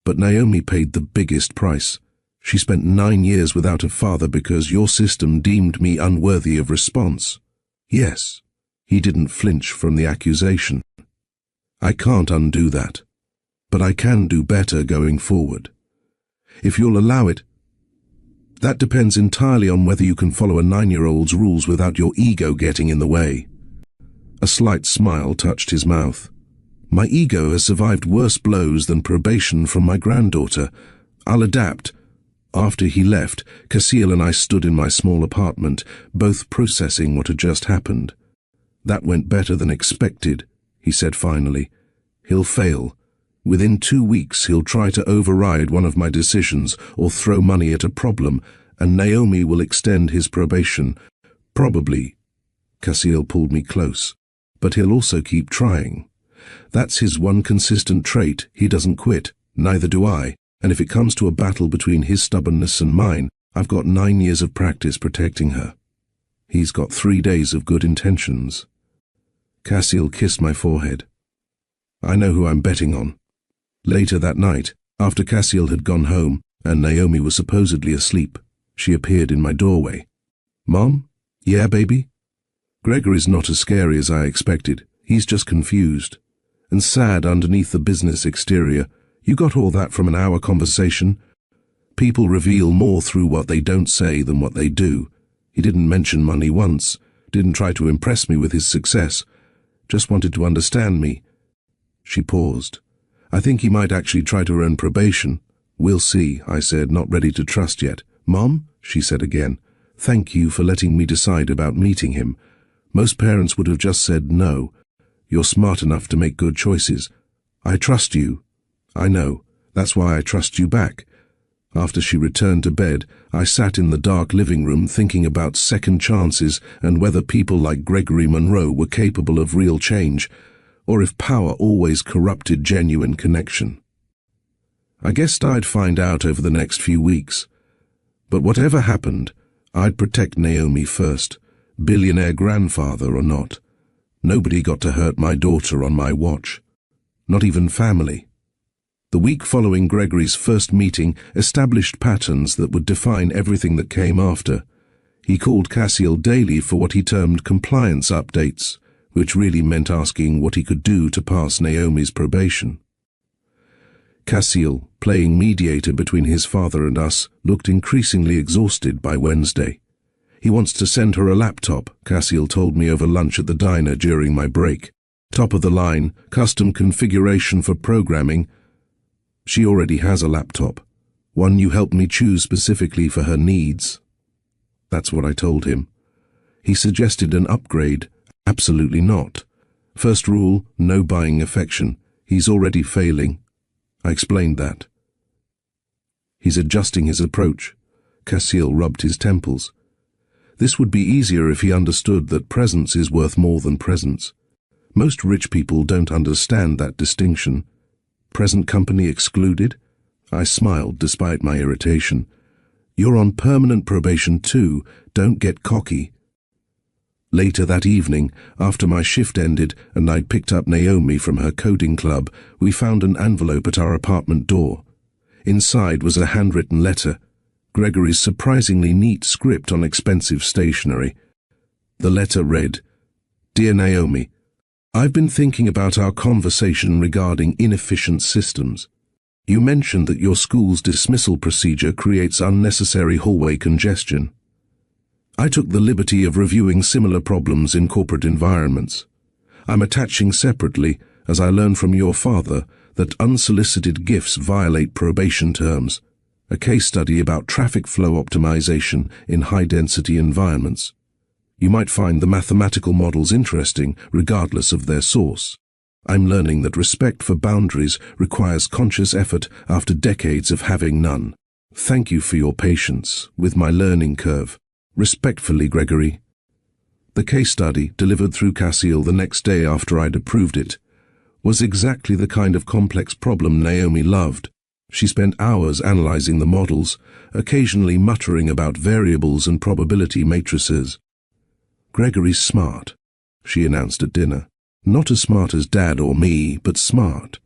But Naomi paid the biggest price. She spent 9 years without a father because your system deemed me unworthy of response." "Yes." He didn't flinch from the accusation. "I can't undo that." but I can do better going forward. If you'll allow it, that depends entirely on whether you can follow a 9-year-old's rules without your ego getting in the way. A slight smile touched his mouth. My ego has survived worse blows than probation from my granddaughter. I'll adapt. After he left, Casil and I stood in my small apartment, both processing what had just happened. That went better than expected, he said finally. He'll fail. Within 2 weeks he'll try to override one of my decisions or throw money at a problem, and Naomi will extend his probation. Probably. Casil pulled me close. But he'll also keep trying. That's his one consistent trait. He doesn't quit. Neither do I. And if it comes to a battle between his stubbornness and mine, I've got 9 years of practice protecting her. He's got 3 days of good intentions. Casil kissed my forehead. I know who I'm betting on. Later that night, after Casil had gone home and Naomi was supposedly asleep, she appeared in my doorway. Mom? Yeah, baby? Gregory's not as scary as I expected. He's just confused. And sad underneath the business exterior. You got all that from an hour conversation? People reveal more through what they don't say than what they do. He didn't mention money once, didn't try to impress me with his success, just wanted to understand me. She paused. I think he might actually try to earn probation. We'll see, I said, not ready to trust yet. Mom, she said again, thank you for letting me decide about meeting him. Most parents would have just said no. You're smart enough to make good choices. I trust you. I know. That's why I trust you back. After she returned to bed, I sat in the dark living room thinking about second chances and whether people like Gregory Monroe were capable of real change, or if power always corrupted genuine connection. I guessed I'd find out over the next few weeks. But whatever happened, I'd protect Naomi first, billionaire grandfather or not. Nobody got to hurt my daughter on my watch. Not even family. The week following Gregory's first meeting established patterns that would define everything that came after. He called Casil daily for what he termed compliance updates, which really meant asking what he could do to pass Naomi's probation. Casil, playing mediator between his father and us, looked increasingly exhausted by Wednesday. He wants to send her a laptop, Casil told me over lunch at the diner during my break. Top of the line, custom configuration for programming. She already has a laptop, one you helped me choose specifically for her needs. That's what I told him. He suggested an upgrade. Absolutely not. First rule, no buying affection. He's already failing. I explained that. He's adjusting his approach. Casil rubbed his temples. This would be easier if he understood that presence is worth more than presence. Most rich people don't understand that distinction. Present company excluded? I smiled despite my irritation. You're on permanent probation too. Don't get cocky. Later that evening, after my shift ended and I'd picked up Naomi from her coding club, we found an envelope at our apartment door. Inside was a handwritten letter, Gregory's surprisingly neat script on expensive stationery. The letter read, Dear Naomi, I've been thinking about our conversation regarding inefficient systems. You mentioned that your school's dismissal procedure creates unnecessary hallway congestion. I took the liberty of reviewing similar problems in corporate environments. I'm attaching separately, as I learned from your father, that unsolicited gifts violate probation terms, a case study about traffic flow optimization in high-density environments. You might find the mathematical models interesting, regardless of their source. I'm learning that respect for boundaries requires conscious effort after decades of having none. Thank you for your patience with my learning curve. Respectfully, Gregory. The case study, delivered through Casil the next day after I'd approved it, was exactly the kind of complex problem Naomi loved. She spent hours analyzing the models, occasionally muttering about variables and probability matrices. Gregory's smart, she announced at dinner. Not as smart as Dad or me, but smart.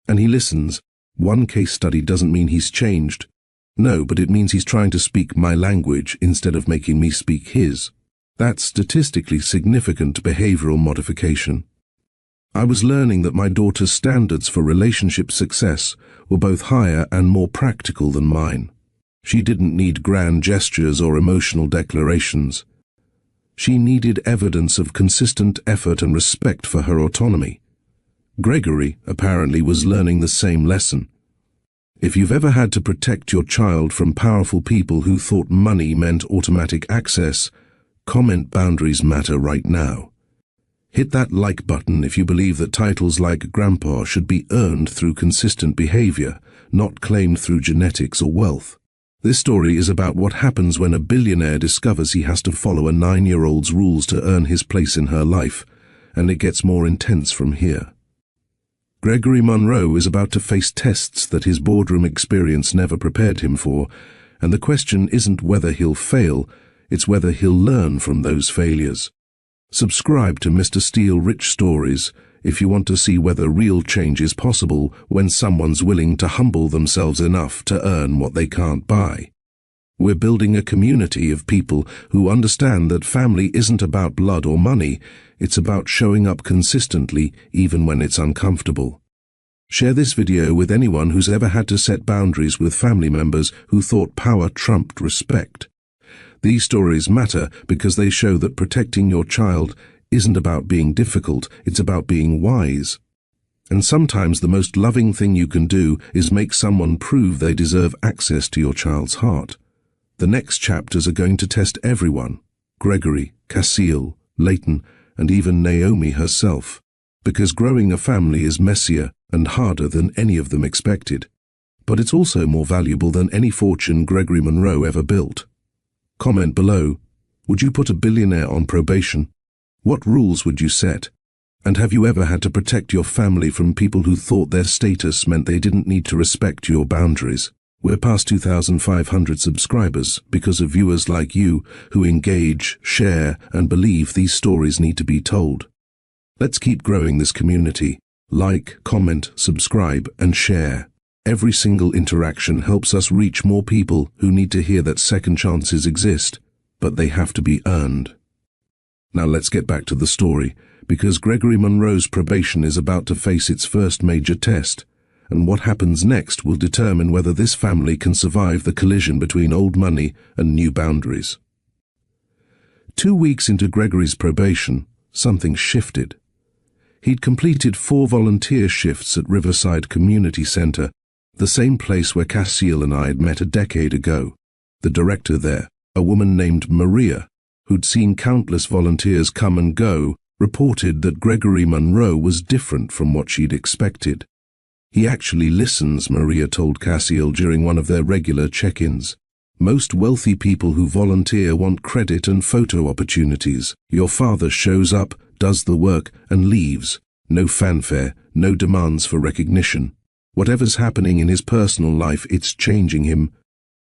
And he listens. One case study doesn't mean he's changed. No, but it means he's trying to speak my language instead of making me speak his. That's statistically significant behavioral modification. I was learning that my daughter's standards for relationship success were both higher and more practical than mine. She didn't need grand gestures or emotional declarations. She needed evidence of consistent effort and respect for her autonomy. Gregory, apparently, was learning the same lesson. If you've ever had to protect your child from powerful people who thought money meant automatic access, comment boundaries matter right now. Hit that like button if you believe that titles like grandpa should be earned through consistent behavior, not claimed through genetics or wealth. This story is about what happens when a billionaire discovers he has to follow a 9-year-old's rules to earn his place in her life, and it gets more intense from here. Gregory Monroe is about to face tests that his boardroom experience never prepared him for, and the question isn't whether he'll fail, it's whether he'll learn from those failures. Subscribe to Mr. Steele Rich Stories if you want to see whether real change is possible when someone's willing to humble themselves enough to earn what they can't buy. We're building a community of people who understand that family isn't about blood or money, it's about showing up consistently even when it's uncomfortable. Share this video with anyone who's ever had to set boundaries with family members who thought power trumped respect. These stories matter because they show that protecting your child isn't about being difficult, it's about being wise. And sometimes the most loving thing you can do is make someone prove they deserve access to your child's heart. The next chapters are going to test everyone: Gregory, Cassiel, Leighton, and even Naomi herself, because growing a family is messier and harder than any of them expected. But it's also more valuable than any fortune Gregory Monroe ever built. Comment below, would you put a billionaire on probation? What rules would you set? And have you ever had to protect your family from people who thought their status meant they didn't need to respect your boundaries? We're past 2,500 subscribers because of viewers like you who engage, share, and believe these stories need to be told. Let's keep growing this community. Like, comment, subscribe, and share. Every single interaction helps us reach more people who need to hear that second chances exist, but they have to be earned. Now let's get back to the story, because Gregory Monroe's probation is about to face its first major test, and what happens next will determine whether this family can survive the collision between old money and new boundaries. 2 weeks into Gregory's probation, something shifted. He'd completed 4 volunteer shifts at Riverside Community Center, the same place where Cassiel and I had met a decade ago. The director there, a woman named Maria, who'd seen countless volunteers come and go, reported that Gregory Monroe was different from what she'd expected. He actually listens, Maria told Cassiel during one of their regular check-ins. Most wealthy people who volunteer want credit and photo opportunities. Your father shows up, does the work, and leaves. No fanfare, no demands for recognition. Whatever's happening in his personal life, it's changing him.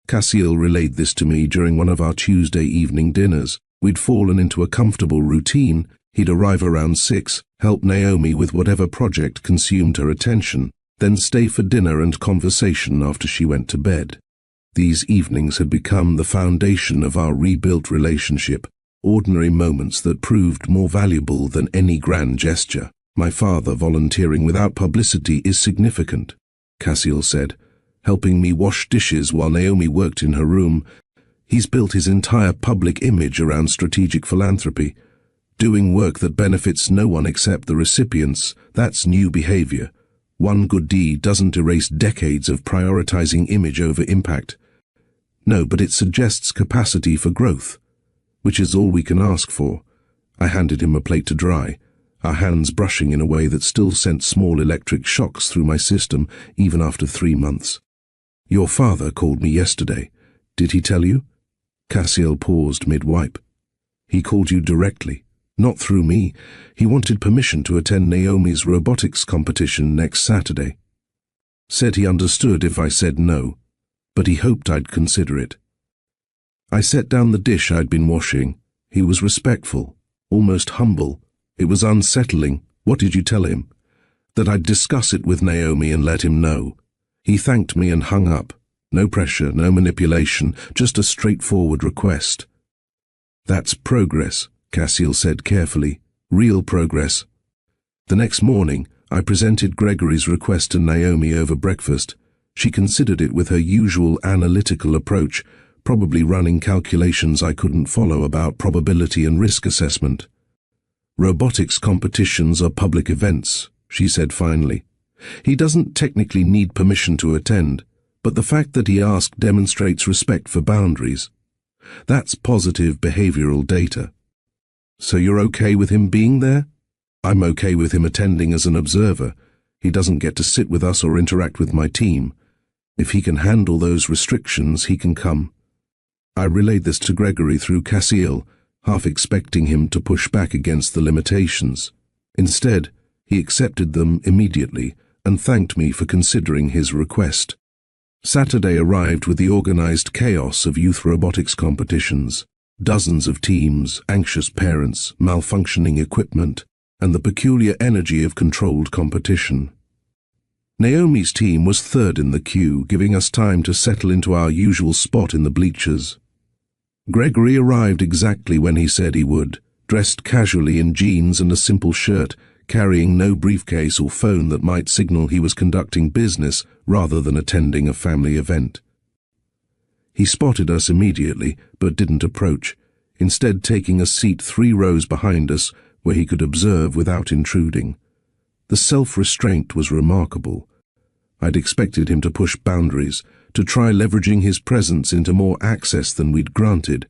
Cassiel relayed this to me during one of our Tuesday evening dinners. We'd fallen into a comfortable routine. He'd arrive around 6, help Naomi with whatever project consumed her attention, then stay for dinner and conversation after she went to bed. These evenings had become the foundation of our rebuilt relationship, ordinary moments that proved more valuable than any grand gesture. My father volunteering without publicity is significant, Cassiel said, helping me wash dishes while Naomi worked in her room. He's built his entire public image around strategic philanthropy. Doing work that benefits no one except the recipients, that's new behavior. One good deed doesn't erase decades of prioritizing image over impact. No, but it suggests capacity for growth, which is all we can ask for. I handed him a plate to dry, our hands brushing in a way that still sent small electric shocks through my system even after 3 months. Your father called me yesterday. Did he tell you? Cassiel paused mid-wipe. He called you directly, not through me. He wanted permission to attend Naomi's robotics competition next Saturday. Said he understood if I said no, but he hoped I'd consider it. I set down the dish I'd been washing. He was respectful, almost humble. It was unsettling. What did you tell him? That I'd discuss it with Naomi and let him know. He thanked me and hung up. No pressure, no manipulation, just a straightforward request. That's progress, Cassiel said carefully. Real progress. The next morning, I presented Gregory's request to Naomi over breakfast. She considered it with her usual analytical approach, probably running calculations I couldn't follow about probability and risk assessment. "Robotics competitions are public events," she said finally. "He doesn't technically need permission to attend, but the fact that he asked demonstrates respect for boundaries. That's positive behavioral data." "So you're okay with him being there?" "I'm okay with him attending as an observer. He doesn't get to sit with us or interact with my team. If he can handle those restrictions, he can come." I relayed this to Gregory through Cassiel, half expecting him to push back against the limitations. Instead, he accepted them immediately and thanked me for considering his request. Saturday arrived with the organized chaos of youth robotics competitions, dozens of teams, anxious parents, malfunctioning equipment, and the peculiar energy of controlled competition. Naomi's team was third in the queue, giving us time to settle into our usual spot in the bleachers. Gregory arrived exactly when he said he would, dressed casually in jeans and a simple shirt, carrying no briefcase or phone that might signal he was conducting business rather than attending a family event. He spotted us immediately, but didn't approach, instead taking a seat 3 rows behind us where he could observe without intruding. The self-restraint was remarkable. I'd expected him to push boundaries, to try leveraging his presence into more access than we'd granted.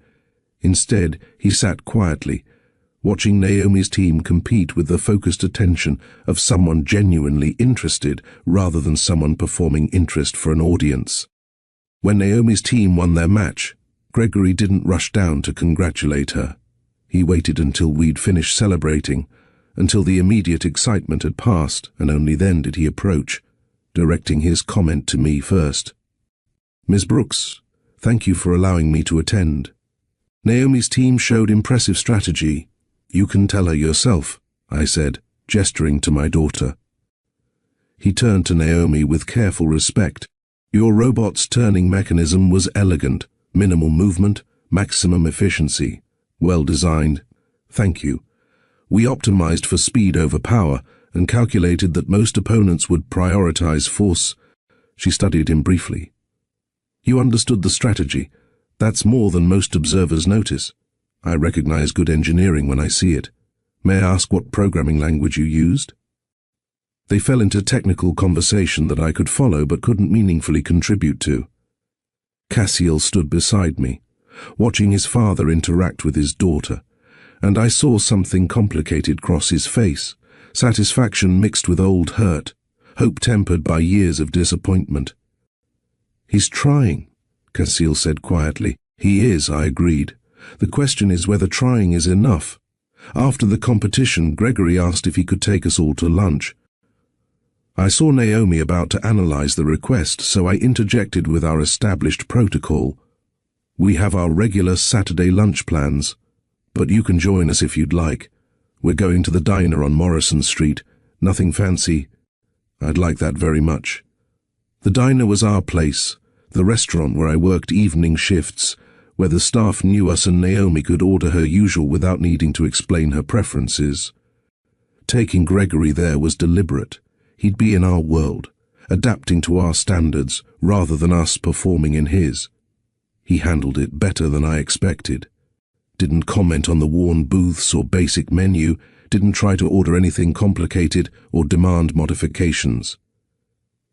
Instead, he sat quietly, watching Naomi's team compete with the focused attention of someone genuinely interested rather than someone performing interest for an audience. When Naomi's team won their match, Gregory didn't rush down to congratulate her. He waited until we'd finished celebrating, until the immediate excitement had passed, and only then did he approach, directing his comment to me first. "Ms. Brooks, thank you for allowing me to attend. Naomi's team showed impressive strategy. You can tell her yourself," I said, gesturing to my daughter. He turned to Naomi with careful respect. "Your robot's turning mechanism was elegant, minimal movement, maximum efficiency. Well designed. Thank you. We optimized for speed over power and calculated that most opponents would prioritize force." She studied him briefly. "You understood the strategy. That's more than most observers notice. I recognize good engineering when I see it. May I ask what programming language you used?" They fell into technical conversation that I could follow but couldn't meaningfully contribute to. Cassiel stood beside me, watching his father interact with his daughter, and I saw something complicated cross his face, satisfaction mixed with old hurt, hope tempered by years of disappointment. "He's trying," Cassiel said quietly. "He is," I agreed. "The question is whether trying is enough." After the competition, Gregory asked if he could take us all to lunch. I saw Naomi about to analyze the request, so I interjected with our established protocol. "We have our regular Saturday lunch plans, but you can join us if you'd like. We're going to the diner on Morrison Street. Nothing fancy." "I'd like that very much." The diner was our place, the restaurant where I worked evening shifts, where the staff knew us and Naomi could order her usual without needing to explain her preferences. Taking Gregory there was deliberate. He'd be in our world, adapting to our standards rather than us performing in his. He handled it better than I expected. Didn't comment on the worn booths or basic menu, didn't try to order anything complicated or demand modifications.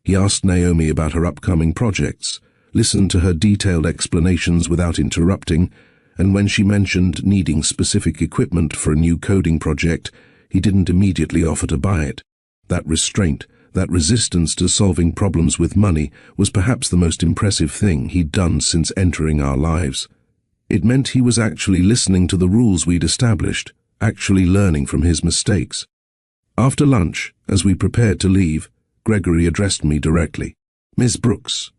He asked Naomi about her upcoming projects, listened to her detailed explanations without interrupting, and when she mentioned needing specific equipment for a new coding project, he didn't immediately offer to buy it. That restraint, that resistance to solving problems with money, was perhaps the most impressive thing he'd done since entering our lives. It meant he was actually listening to the rules we'd established, actually learning from his mistakes. After lunch, as we prepared to leave, Gregory addressed me directly. "Ms. Brooks,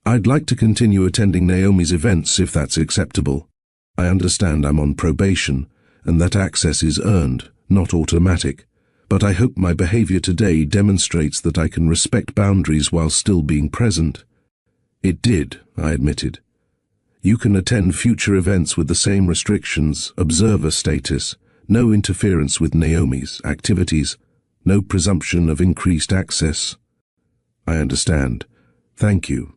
I'd like to continue attending Naomi's events if that's acceptable. I understand I'm on probation, and that access is earned, not automatic. But I hope my behavior today demonstrates that I can respect boundaries while still being present." "It did," I admitted. "You can attend future events with the same restrictions, observer status, no interference with Naomi's activities. No presumption of increased access. I understand. Thank you.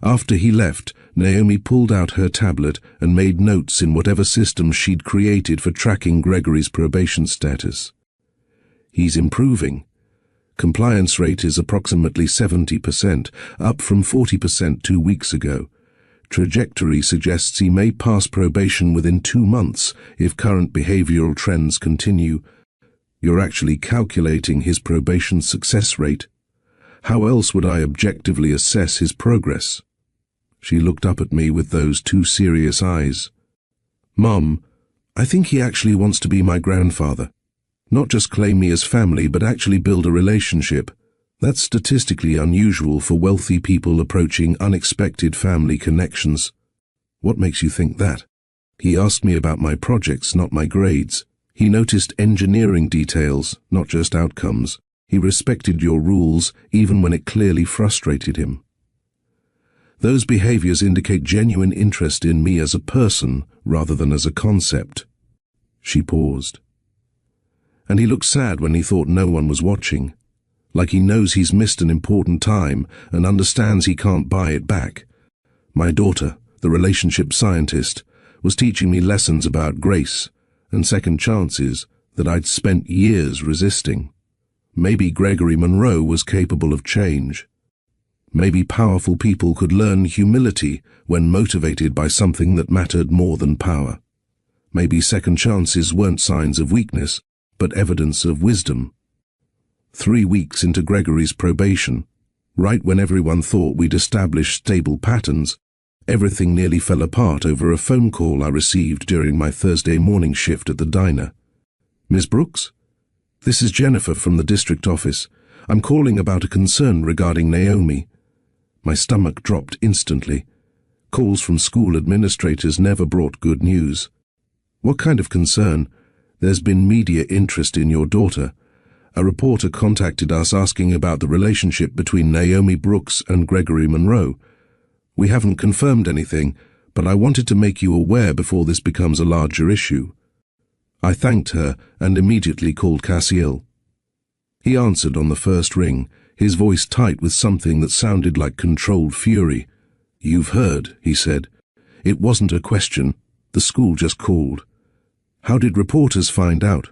After he left, Naomi pulled out her tablet and made notes in whatever system she'd created for tracking Gregory's probation status. He's improving. Compliance rate is approximately 70%, up from 40% 2 weeks ago. Trajectory suggests he may pass probation within 2 months if current behavioral trends continue. You're actually calculating his probation success rate. How else would I objectively assess his progress? She looked up at me with those 2 serious eyes. Mom, I think he actually wants to be my grandfather. Not just claim me as family, but actually build a relationship. That's statistically unusual for wealthy people approaching unexpected family connections. What makes you think that? He asked me about my projects, not my grades. He noticed engineering details, not just outcomes. He respected your rules, even when it clearly frustrated him. Those behaviors indicate genuine interest in me as a person, rather than as a concept. She paused. And he looked sad when he thought no one was watching, like he knows he's missed an important time and understands he can't buy it back. My daughter, the relationship scientist, was teaching me lessons about grace and second chances that I'd spent years resisting. Maybe Gregory Monroe was capable of change. Maybe powerful people could learn humility when motivated by something that mattered more than power. Maybe second chances weren't signs of weakness, but evidence of wisdom. 3 weeks into Gregory's probation, right when everyone thought we'd established stable patterns, everything nearly fell apart over a phone call I received during my Thursday morning shift at the diner. Ms. Brooks? This is Jennifer from the district office. I'm calling about a concern regarding Naomi. My stomach dropped instantly. Calls from school administrators never brought good news. What kind of concern? There's been media interest in your daughter. A reporter contacted us asking about the relationship between Naomi Brooks and Gregory Monroe. We haven't confirmed anything, but I wanted to make you aware before this becomes a larger issue. I thanked her and immediately called Cassiel. He answered on the first ring, his voice tight with something that sounded like controlled fury. You've heard, he said. It wasn't a question. The school just called. How did reporters find out?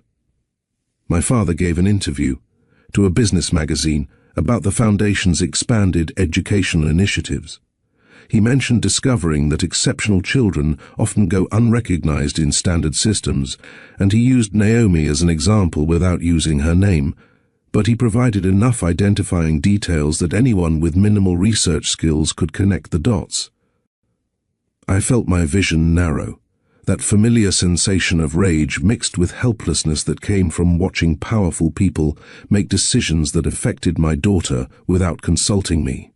My father gave an interview to a business magazine about the Foundation's expanded educational initiatives. He mentioned discovering that exceptional children often go unrecognized in standard systems, and he used Naomi as an example without using her name, but he provided enough identifying details that anyone with minimal research skills could connect the dots. I felt my vision narrow, that familiar sensation of rage mixed with helplessness that came from watching powerful people make decisions that affected my daughter without consulting me.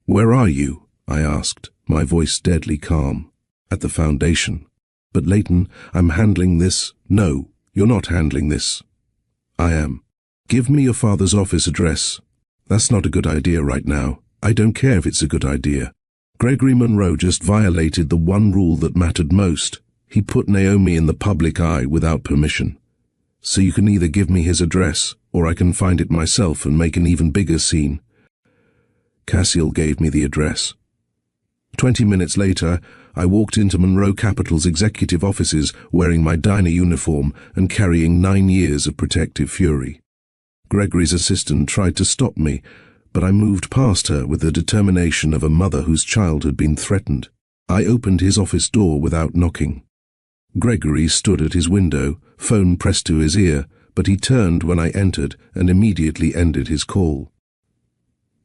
Where are you? I asked, my voice deadly calm. At the Foundation. But Leighton, I'm handling this. No, you're not handling this. I am. Give me your father's office address. That's not a good idea right now. I don't care if it's a good idea. Gregory Monroe just violated the one rule that mattered most. He put Naomi in the public eye without permission. So you can either give me his address, or I can find it myself and make an even bigger scene. Cassiel gave me the address. 20 minutes later, I walked into Monroe Capital's executive offices wearing my diner uniform and carrying 9 years of protective fury. Gregory's assistant tried to stop me, but I moved past her with the determination of a mother whose child had been threatened. I opened his office door without knocking. Gregory stood at his window, phone pressed to his ear, but he turned when I entered and immediately ended his call.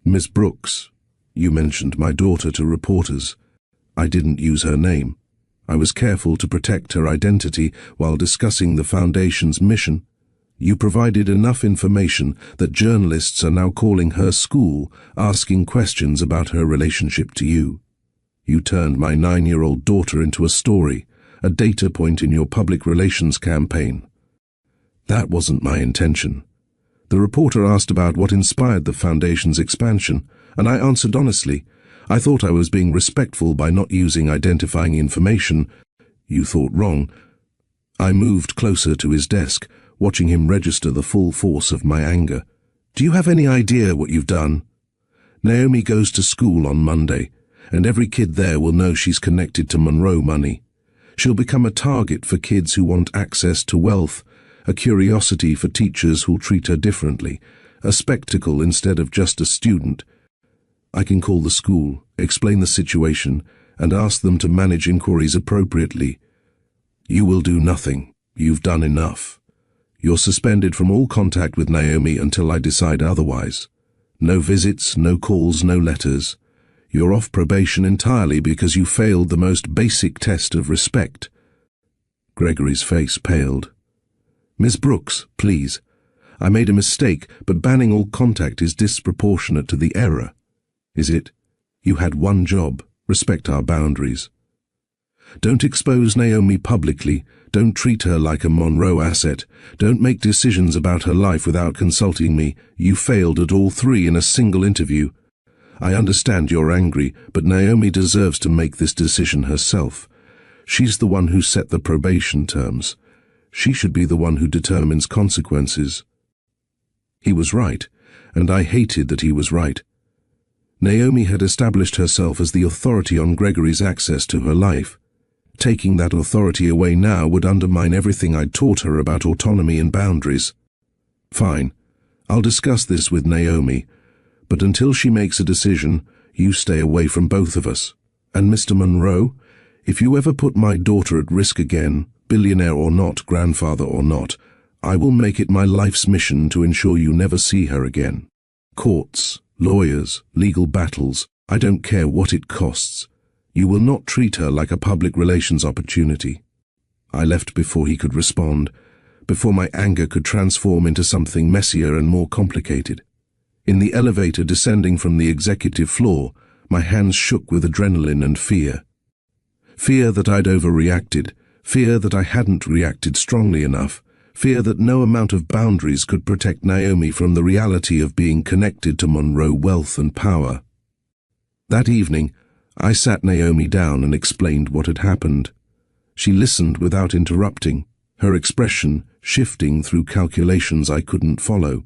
Miss Brooks, you mentioned my daughter to reporters. I didn't use her name. I was careful to protect her identity while discussing the Foundation's mission. You provided enough information that journalists are now calling her school, asking questions about her relationship to you. You turned my 9-year-old daughter into a story, a data point in your public relations campaign. That wasn't my intention. The reporter asked about what inspired the Foundation's expansion, and I answered honestly. I thought I was being respectful by not using identifying information. You thought wrong. I moved closer to his desk, watching him register the full force of my anger. Do you have any idea what you've done? Naomi goes to school on Monday, and every kid there will know she's connected to Monroe money. She'll become a target for kids who want access to wealth, a curiosity for teachers who'll treat her differently, a spectacle instead of just a student. I can call the school, explain the situation, and ask them to manage inquiries appropriately. You will do nothing. You've done enough. You're suspended from all contact with Naomi until I decide otherwise. No visits, no calls, no letters. You're off probation entirely because you failed the most basic test of respect. Gregory's face paled. Miss Brooks, please. I made a mistake, but banning all contact is disproportionate to the error. Is it? You had one job. Respect our boundaries. Don't expose Naomi publicly. Don't treat her like a Monroe asset. Don't make decisions about her life without consulting me. You failed at all three in a single interview. I understand you're angry, but Naomi deserves to make this decision herself. She's the one who set the probation terms. She should be the one who determines consequences. He was right, and I hated that he was right. Naomi had established herself as the authority on Gregory's access to her life. Taking that authority away now would undermine everything I'd taught her about autonomy and boundaries. Fine, I'll discuss this with Naomi, but until she makes a decision, you stay away from both of us. And Mr. Monroe, if you ever put my daughter at risk again, billionaire or not, grandfather or not, I will make it my life's mission to ensure you never see her again. Courts, lawyers, legal battles, I don't care what it costs. You will not treat her like a public relations opportunity. I left before he could respond, before my anger could transform into something messier and more complicated. In the elevator descending from the executive floor, my hands shook with adrenaline and fear. Fear that I'd overreacted, fear that I hadn't reacted strongly enough, fear that no amount of boundaries could protect Naomi from the reality of being connected to Monroe wealth and power. That evening, I sat Naomi down and explained what had happened. She listened without interrupting, her expression shifting through calculations I couldn't follow.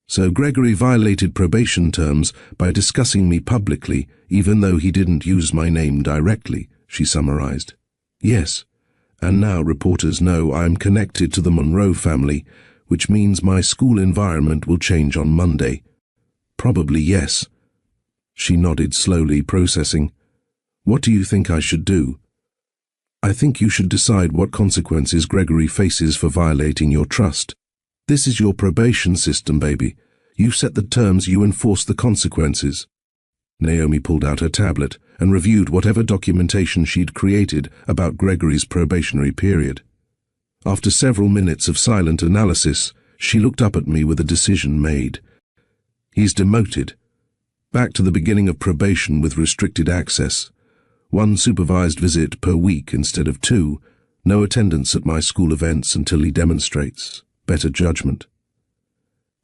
So Gregory violated probation terms by discussing me publicly, even though he didn't use my name directly, she summarized. Yes, and now reporters know I am connected to the Monroe family, which means my school environment will change on Monday. Probably yes. She nodded slowly, processing. What do you think I should do? I think you should decide what consequences Gregory faces for violating your trust. This is your probation system, baby. You set the terms, you enforce the consequences. Naomi pulled out her tablet and reviewed whatever documentation she'd created about Gregory's probationary period. After several minutes of silent analysis, she looked up at me with a decision made. He's demoted. Back to the beginning of probation with restricted access. 1 supervised visit per week instead of 2. No attendance at my school events until he demonstrates better judgment.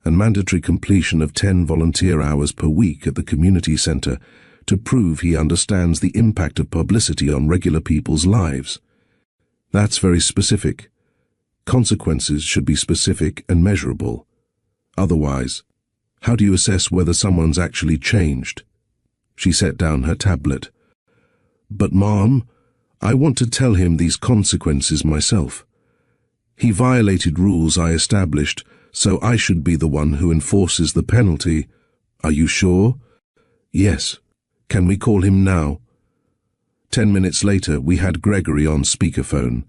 And mandatory completion of 10 volunteer hours per week at the community center to prove he understands the impact of publicity on regular people's lives. That's very specific. Consequences should be specific and measurable. Otherwise, how do you assess whether someone's actually changed? She set down her tablet. But Mom, I want to tell him these consequences myself. He violated rules I established, so I should be the one who enforces the penalty. Are you sure? Yes. Can we call him now? 10 minutes later, we had Gregory on speakerphone.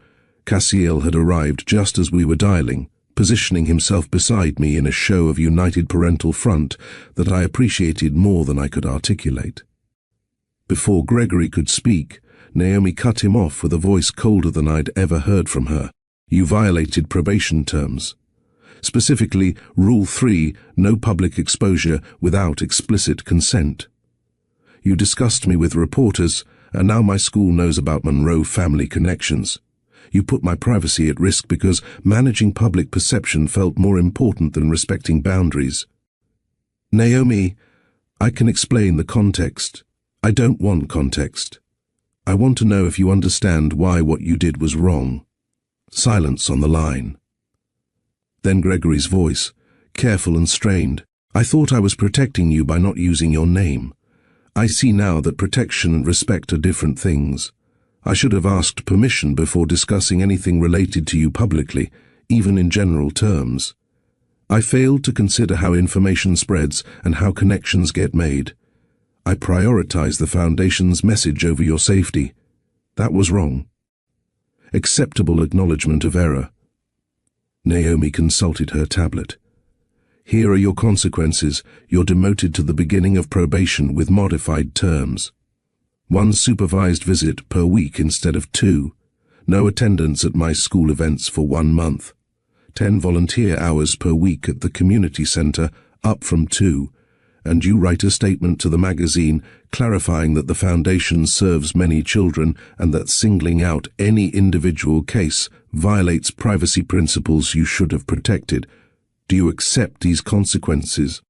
Cassiel had arrived just as we were dialing, positioning himself beside me in a show of united parental front that I appreciated more than I could articulate. Before Gregory could speak, Naomi cut him off with a voice colder than I'd ever heard from her. You violated probation terms. Specifically, Rule 3, no public exposure without explicit consent. You discussed me with reporters, and now my school knows about Monroe family connections. You put my privacy at risk because managing public perception felt more important than respecting boundaries. Naomi, I can explain the context. I don't want context. I want to know if you understand why what you did was wrong. Silence on the line. Then Gregory's voice, careful and strained. I thought I was protecting you by not using your name. I see now that protection and respect are different things. I should have asked permission before discussing anything related to you publicly, even in general terms. I failed to consider how information spreads and how connections get made. I prioritized the Foundation's message over your safety. That was wrong. Acceptable acknowledgement of error. Naomi consulted her tablet. Here are your consequences. You're demoted to the beginning of probation with modified terms. 1 supervised visit per week instead of 2. No attendance at my school events for 1 month. 10 volunteer hours per week at the community center, up from 2. And you write a statement to the magazine clarifying that the Foundation serves many children and that singling out any individual case violates privacy principles you should have protected. Do you accept these consequences?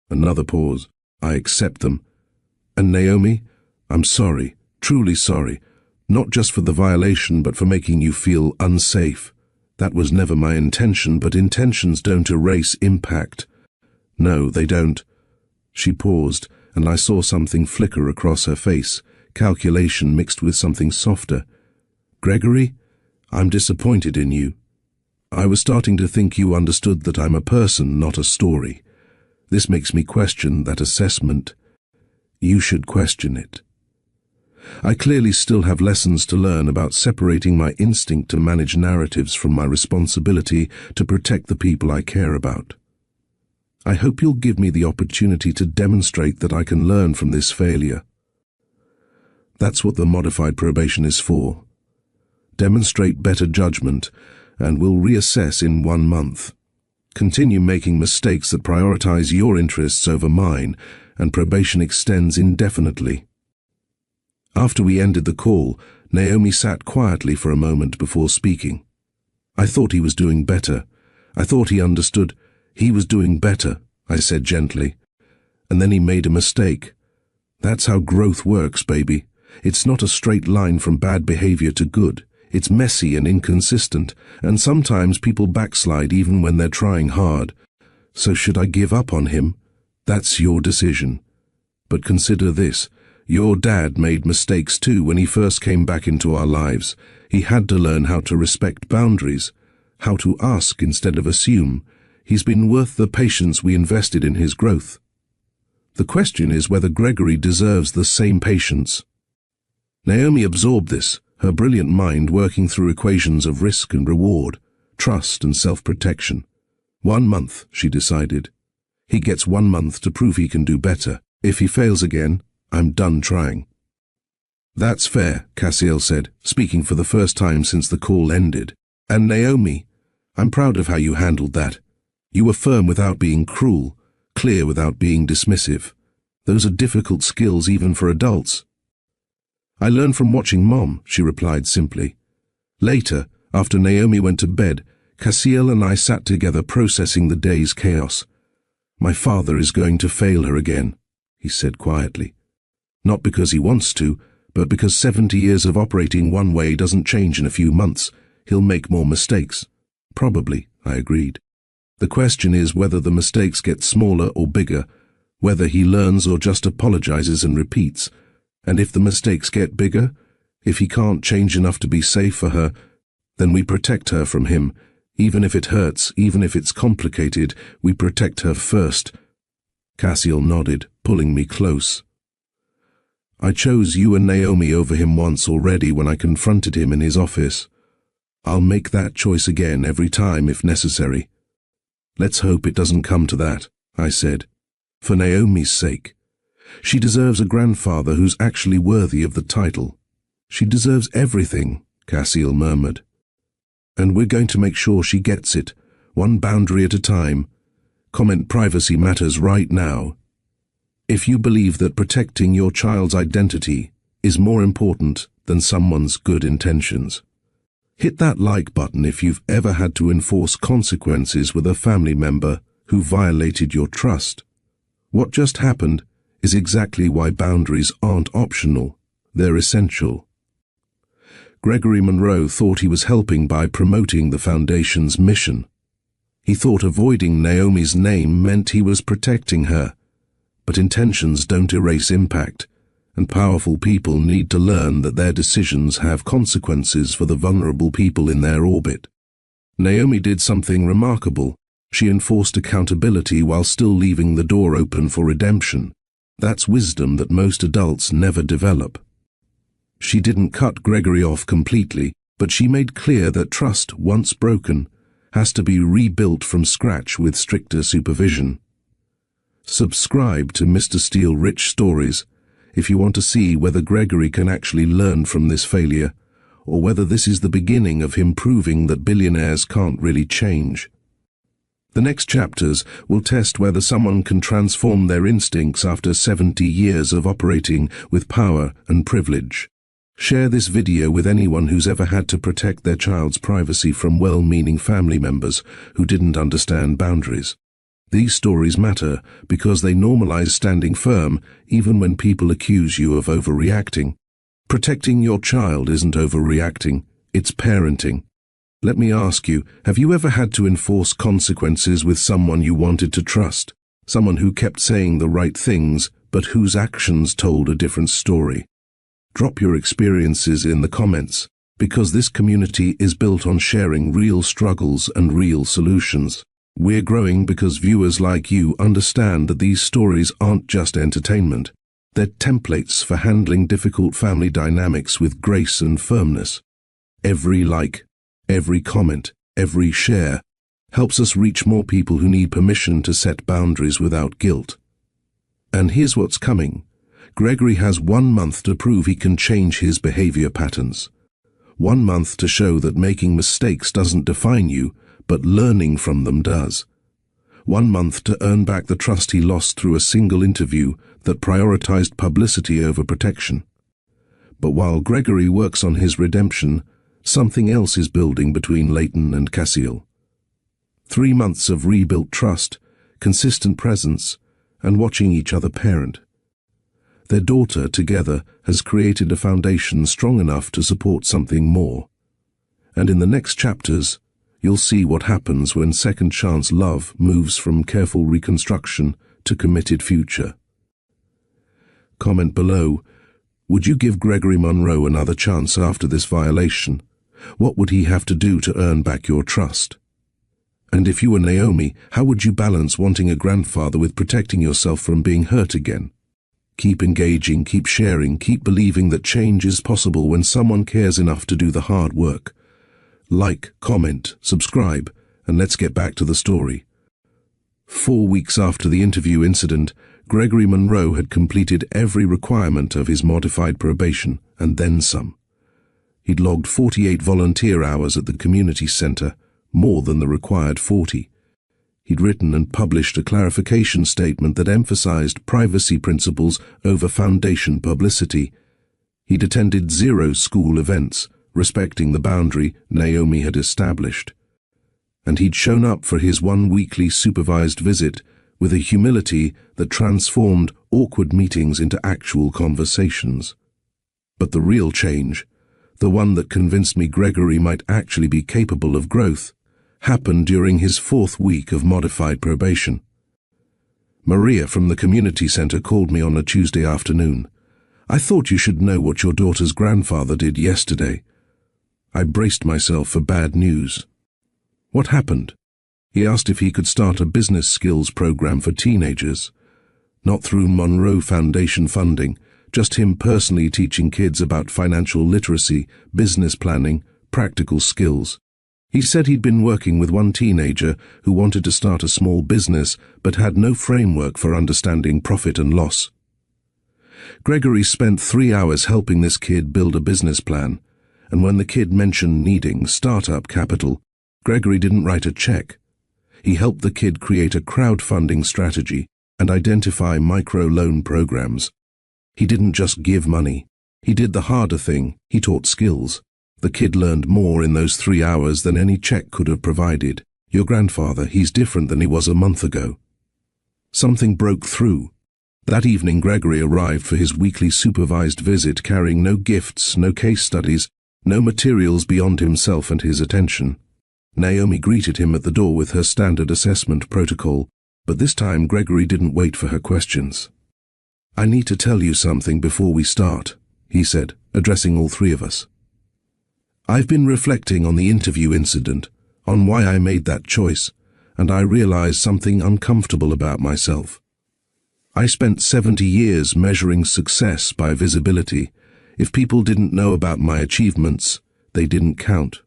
Another pause. I accept them. And Naomi, I'm sorry, truly sorry, not just for the violation but for making you feel unsafe. That was never my intention, but intentions don't erase impact. No, they don't. She paused, and I saw something flicker across her face, calculation mixed with something softer. Gregory, I'm disappointed in you. I was starting to think you understood that I'm a person, not a story. This makes me question that assessment. You should question it. I clearly still have lessons to learn about separating my instinct to manage narratives from my responsibility to protect the people I care about. I hope you'll give me the opportunity to demonstrate that I can learn from this failure. That's what the modified probation is for. Demonstrate better judgment, and we'll reassess in 1 month. Continue making mistakes that prioritize your interests over mine, and probation extends indefinitely. After we ended the call, Naomi sat quietly for a moment before speaking. I thought he was doing better. I thought he understood. He was doing better, I said gently. And then he made a mistake. That's how growth works, baby. It's not a straight line from bad behavior to good. It's messy and inconsistent, and sometimes people backslide even when they're trying hard. So should I give up on him? That's your decision. But consider this. Your dad made mistakes too when he first came back into our lives. He had to learn how to respect boundaries, how to ask instead of assume. He's been worth the patience we invested in his growth. The question is whether Gregory deserves the same patience. Naomi absorbed this, her brilliant mind working through equations of risk and reward, trust and self-protection. 1 month, she decided. He gets 1 month to prove he can do better. If he fails again, I'm done trying. That's fair, Cassiel said, speaking for the first time since the call ended. And Naomi, I'm proud of how you handled that. You were firm without being cruel, clear without being dismissive. Those are difficult skills even for adults. I learned from watching Mom, she replied simply. Later, after Naomi went to bed, Cassiel and I sat together processing the day's chaos. My father is going to fail her again, he said quietly. Not because he wants to, but because 70 years of operating one way doesn't change in a few months. He'll make more mistakes. Probably, I agreed. The question is whether the mistakes get smaller or bigger, whether he learns or just apologizes and repeats. And if the mistakes get bigger, if he can't change enough to be safe for her, then we protect her from him. Even if it hurts, even if it's complicated, we protect her first. Cassiel nodded, pulling me close. I chose you and Naomi over him once already when I confronted him in his office. I'll make that choice again every time if necessary. Let's hope it doesn't come to that, I said. For Naomi's sake. She deserves a grandfather who's actually worthy of the title. She deserves everything, Cassiel murmured. And we're going to make sure she gets it, 1 boundary at a time. Comment privacy matters right now. If you believe that protecting your child's identity is more important than someone's good intentions. Hit that like button if you've ever had to enforce consequences with a family member who violated your trust. What just happened is exactly why boundaries aren't optional, they're essential. Gregory Monroe thought he was helping by promoting the Foundation's mission. He thought avoiding Naomi's name meant he was protecting her. But intentions don't erase impact, and powerful people need to learn that their decisions have consequences for the vulnerable people in their orbit. Naomi did something remarkable. She enforced accountability while still leaving the door open for redemption. That's wisdom that most adults never develop. She didn't cut Gregory off completely, but she made clear that trust, once broken, has to be rebuilt from scratch with stricter supervision. Subscribe to Mr. Steele Rich Stories if you want to see whether Gregory can actually learn from this failure, or whether this is the beginning of him proving that billionaires can't really change. The next chapters will test whether someone can transform their instincts after 70 years of operating with power and privilege. Share this video with anyone who's ever had to protect their child's privacy from well-meaning family members who didn't understand boundaries. These stories matter because they normalize standing firm even when people accuse you of overreacting. Protecting your child isn't overreacting, it's parenting. Let me ask you, have you ever had to enforce consequences with someone you wanted to trust? Someone who kept saying the right things, but whose actions told a different story? Drop your experiences in the comments, because this community is built on sharing real struggles and real solutions. We're growing because viewers like you understand that these stories aren't just entertainment. They're templates for handling difficult family dynamics with grace and firmness. Every like, every comment, every share helps us reach more people who need permission to set boundaries without guilt. And here's what's coming. Gregory has 1 month to prove he can change his behavior patterns. 1 month to show that making mistakes doesn't define you, but learning from them does. 1 month to earn back the trust he lost through a single interview that prioritized publicity over protection. But while Gregory works on his redemption, something else is building between Leighton and Cassiel. 3 months of rebuilt trust, consistent presence, and watching each other parent. Their daughter, together, has created a foundation strong enough to support something more. And in the next chapters, you'll see what happens when second-chance love moves from careful reconstruction to committed future. Comment below, would you give Gregory Monroe another chance after this violation? What would he have to do to earn back your trust? And if you were Naomi, how would you balance wanting a grandfather with protecting yourself from being hurt again? Keep engaging, keep sharing, keep believing that change is possible when someone cares enough to do the hard work. Like, comment, subscribe, and let's get back to the story. 4 weeks after the interview incident, Gregory Monroe had completed every requirement of his modified probation, and then some. He'd logged 48 volunteer hours at the community center, more than the required 40. He'd written and published a clarification statement that emphasized privacy principles over foundation publicity. He'd attended 0 school events, respecting the boundary Naomi had established. And he'd shown up for his 1 weekly supervised visit with a humility that transformed awkward meetings into actual conversations. But the real change, the one that convinced me Gregory might actually be capable of growth, happened during his 4th week of modified probation. Maria from the community center called me on a Tuesday afternoon. I thought you should know what your daughter's grandfather did yesterday. I braced myself for bad news. What happened? He asked if he could start a business skills program for teenagers. Not through Monroe Foundation funding, just him personally teaching kids about financial literacy, business planning, practical skills. He said he'd been working with one teenager who wanted to start a small business but had no framework for understanding profit and loss. Gregory spent 3 hours helping this kid build a business plan, and when the kid mentioned needing startup capital, Gregory didn't write a check. He helped the kid create a crowdfunding strategy and identify micro-loan programs. He didn't just give money. He did the harder thing. He taught skills. The kid learned more in those 3 hours than any check could have provided. Your grandfather, he's different than he was a month ago. Something broke through. That evening, Gregory arrived for his weekly supervised visit carrying no gifts, no case studies, no materials beyond himself and his attention. Naomi greeted him at the door with her standard assessment protocol, but this time Gregory didn't wait for her questions. "I need to tell you something before we start," he said, addressing all three of us. "I've been reflecting on the interview incident, on why I made that choice, and I realized something uncomfortable about myself. I spent 70 years measuring success by visibility. If people didn't know about my achievements, they didn't count.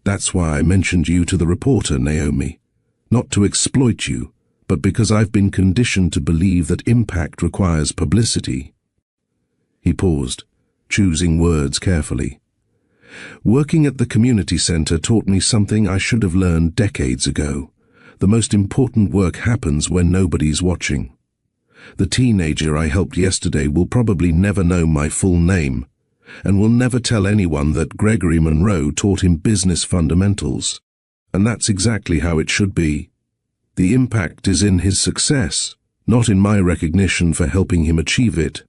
That's why I mentioned you to the reporter, Naomi. Not to exploit you, but because I've been conditioned to believe that impact requires publicity." He paused, choosing words carefully. "Working at the community center taught me something I should have learned decades ago. The most important work happens when nobody's watching. The teenager I helped yesterday will probably never know my full name, and will never tell anyone that Gregory Monroe taught him business fundamentals. And that's exactly how it should be. The impact is in his success, not in my recognition for helping him achieve it."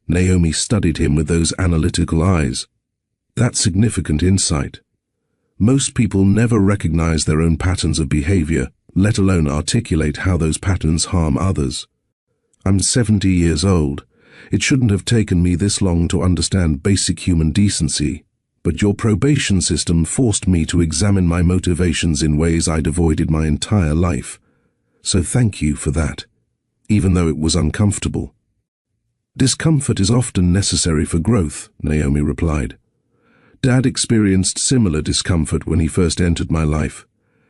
Naomi studied him with those analytical eyes. That's significant insight. Most people never recognize their own patterns of behavior, let alone articulate how those patterns harm others. I'm 70 years old. It shouldn't have taken me this long to understand basic human decency, but your probation system forced me to examine my motivations in ways I'd avoided my entire life. So thank you for that, even though it was uncomfortable. "Discomfort is often necessary for growth," Naomi replied. "Dad experienced similar discomfort when he first entered my life.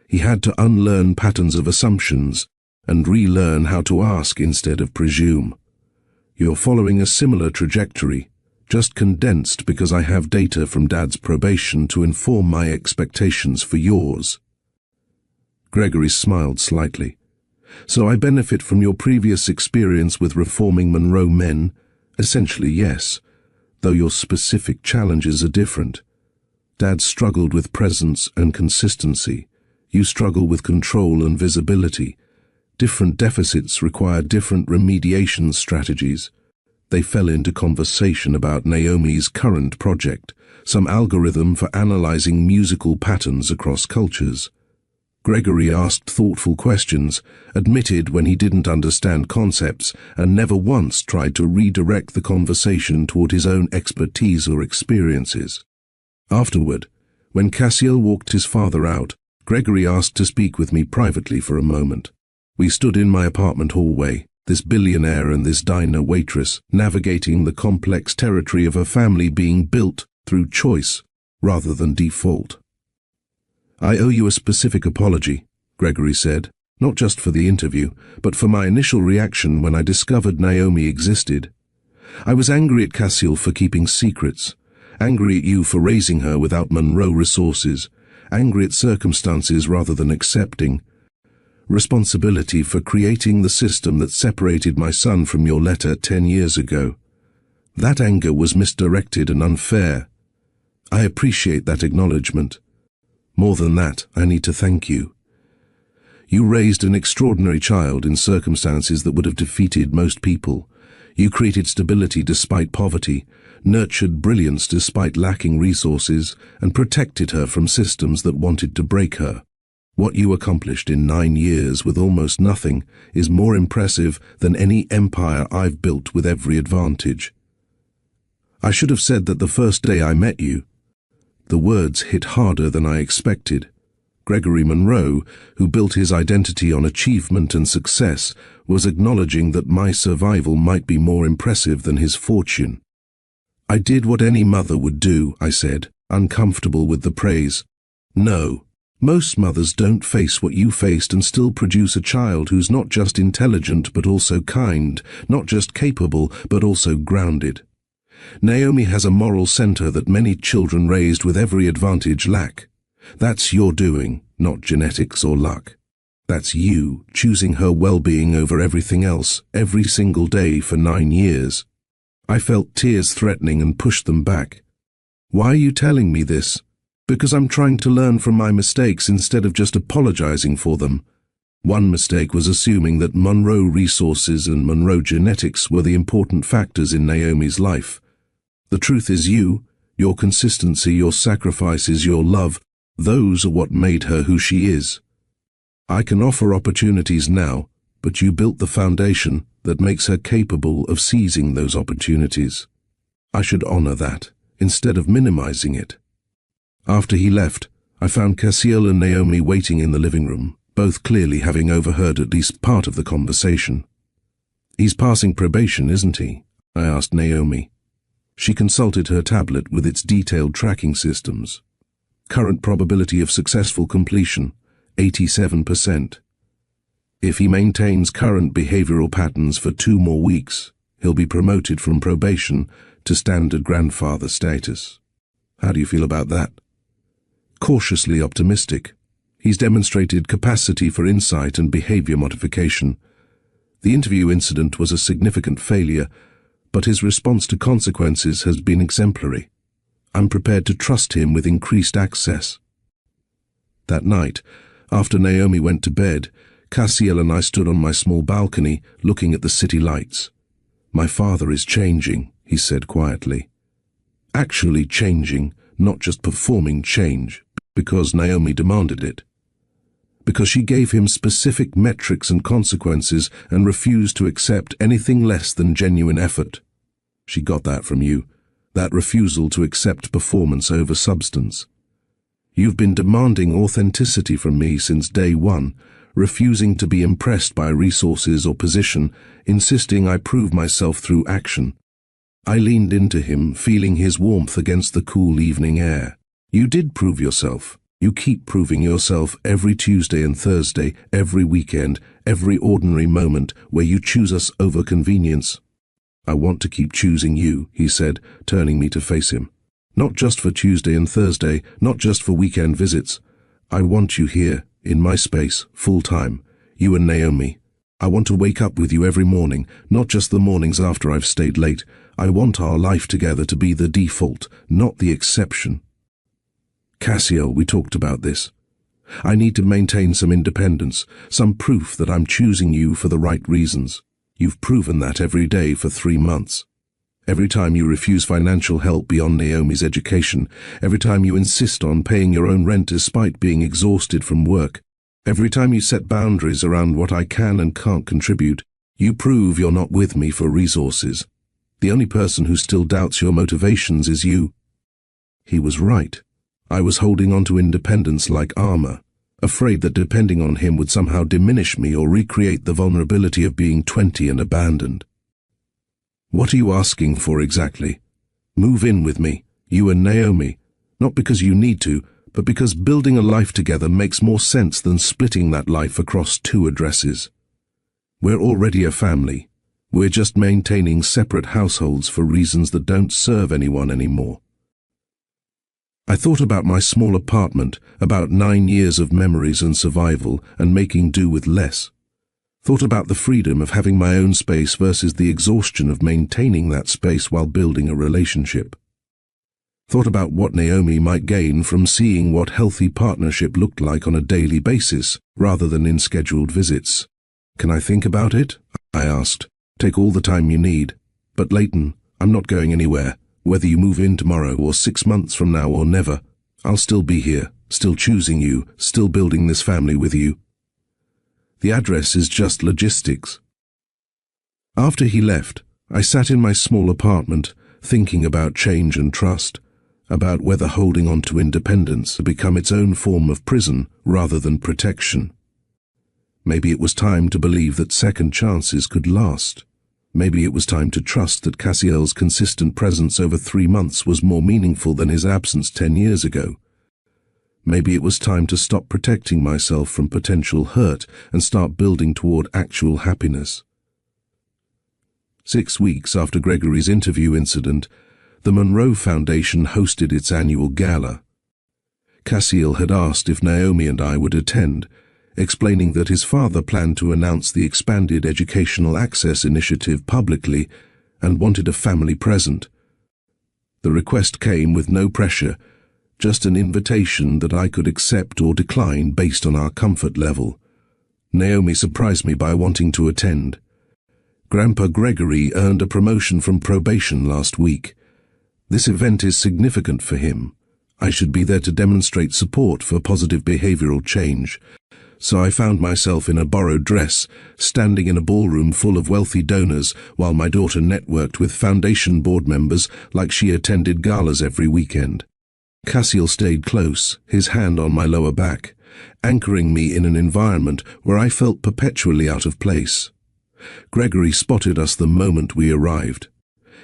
He had to unlearn patterns of assumptions and relearn how to ask instead of presume. You're following a similar trajectory, just condensed because I have data from Dad's probation to inform my expectations for yours." Gregory smiled slightly. "So I benefit from your previous experience with reforming Monroe men? Essentially, yes, though your specific challenges are different. Dad struggled with presence and consistency. You struggle with control and visibility. Different deficits require different remediation strategies." They fell into conversation about Naomi's current project, some algorithm for analyzing musical patterns across cultures. Gregory asked thoughtful questions, admitted when he didn't understand concepts, and never once tried to redirect the conversation toward his own expertise or experiences. Afterward, when Cassiel walked his father out, Gregory asked to speak with me privately for a moment. We stood in my apartment hallway, this billionaire and this diner waitress, navigating the complex territory of a family being built through choice rather than default. "I owe you a specific apology," Gregory said, "not just for the interview, but for my initial reaction when I discovered Naomi existed. I was angry at Cassiel for keeping secrets, angry at you for raising her without Monroe resources, angry at circumstances rather than accepting responsibility for creating the system that separated my son from your letter 10 years ago. That anger was misdirected and unfair. I appreciate that acknowledgement. More than that, I need to thank you. You raised an extraordinary child in circumstances that would have defeated most people. You created stability despite poverty, nurtured brilliance despite lacking resources, and protected her from systems that wanted to break her. What you accomplished in 9 years with almost nothing is more impressive than any empire I've built with every advantage. I should have said that the first day I met you." The words hit harder than I expected. Gregory Monroe, who built his identity on achievement and success, was acknowledging that my survival might be more impressive than his fortune. "I did what any mother would do," I said, uncomfortable with the praise. "No. Most mothers don't face what you faced and still produce a child who's not just intelligent but also kind, not just capable but also grounded. Naomi has a moral center that many children raised with every advantage lack. That's your doing, not genetics or luck. That's you choosing her well-being over everything else every single day for 9 years." I felt tears threatening and pushed them back. "Why are you telling me this?" "Because I'm trying to learn from my mistakes instead of just apologizing for them. One mistake was assuming that Monroe resources and Monroe genetics were the important factors in Naomi's life. The truth is you, your consistency, your sacrifices, your love, Those are what made her who she is. I can offer opportunities now, but you built the foundation that makes her capable of seizing those opportunities. I should honor that, instead of minimizing it. After he left, I found Cassiel and Naomi waiting in the living room, both clearly having overheard at least part of the conversation. "He's passing probation, isn't he?" I asked Naomi. She consulted her tablet with its detailed tracking systems. Current probability of successful completion, 87%. If he maintains current behavioral patterns for 2 more weeks, he'll be promoted from probation to standard grandfather status. How do you feel about that? Cautiously optimistic. He's demonstrated capacity for insight and behavior modification. The interview incident was a significant failure, but his response to consequences has been exemplary. I'm prepared to trust him with increased access. That night, after Naomi went to bed, Cassiel and I stood on my small balcony looking at the city lights. "My father is changing," he said quietly. Actually changing, not just performing change, because Naomi demanded it. Because she gave him specific metrics and consequences and refused to accept anything less than genuine effort. She got that from you. That refusal to accept performance over substance. You've been demanding authenticity from me since day one, refusing to be impressed by resources or position, insisting I prove myself through action. I leaned into him, feeling his warmth against the cool evening air. You did prove yourself. You keep proving yourself every Tuesday and Thursday, every weekend, every ordinary moment where you choose us over convenience. "I want to keep choosing you," he said, turning me to face him. "Not just for Tuesday and Thursday, not just for weekend visits. I want you here, in my space, full-time, you and Naomi. I want to wake up with you every morning, not just the mornings after I've stayed late. I want our life together to be the default, not the exception." "Cassiel, we talked about this. I need to maintain some independence, some proof that I'm choosing you for the right reasons. You've proven that every day for 3 months. Every time you refuse financial help beyond Naomi's education, every time you insist on paying your own rent despite being exhausted from work, every time you set boundaries around what I can and can't contribute, you prove you're not with me for resources. The only person who still doubts your motivations is you." He was right. I was holding on to independence like armor, afraid that depending on him would somehow diminish me or recreate the vulnerability of being 20 and abandoned. "What are you asking for exactly? Move in with me, you and Naomi, not because you need to, but because building a life together makes more sense than splitting that life across 2 addresses. We're already a family. We're just maintaining separate households for reasons that don't serve anyone anymore." I thought about my small apartment, about 9 years of memories and survival, and making do with less. Thought about the freedom of having my own space versus the exhaustion of maintaining that space while building a relationship. Thought about what Naomi might gain from seeing what healthy partnership looked like on a daily basis, rather than in scheduled visits. "Can I think about it?" I asked. "Take all the time you need. But Leighton, I'm not going anywhere. Whether you move in tomorrow or 6 months from now or never, I'll still be here, still choosing you, still building this family with you. The address is just logistics." After he left, I sat in my small apartment, thinking about change and trust, about whether holding on to independence had become its own form of prison rather than protection. Maybe it was time to believe that second chances could last. Maybe it was time to trust that Cassiel's consistent presence over 3 months was more meaningful than his absence 10 years ago. Maybe it was time to stop protecting myself from potential hurt and start building toward actual happiness. 6 weeks after Gregory's interview incident, the Monroe Foundation hosted its annual gala. Cassiel had asked if Naomi and I would attend, explaining that his father planned to announce the expanded educational access initiative publicly and wanted a family present. The request came with no pressure, just an invitation that I could accept or decline based on our comfort level. Naomi surprised me by wanting to attend. Grandpa Gregory earned a promotion from probation last week. This event is significant for him. I should be there to demonstrate support for positive behavioral change. So I found myself in a borrowed dress, standing in a ballroom full of wealthy donors while my daughter networked with foundation board members like she attended galas every weekend. Cassiel stayed close, his hand on my lower back, anchoring me in an environment where I felt perpetually out of place. Gregory spotted us the moment we arrived.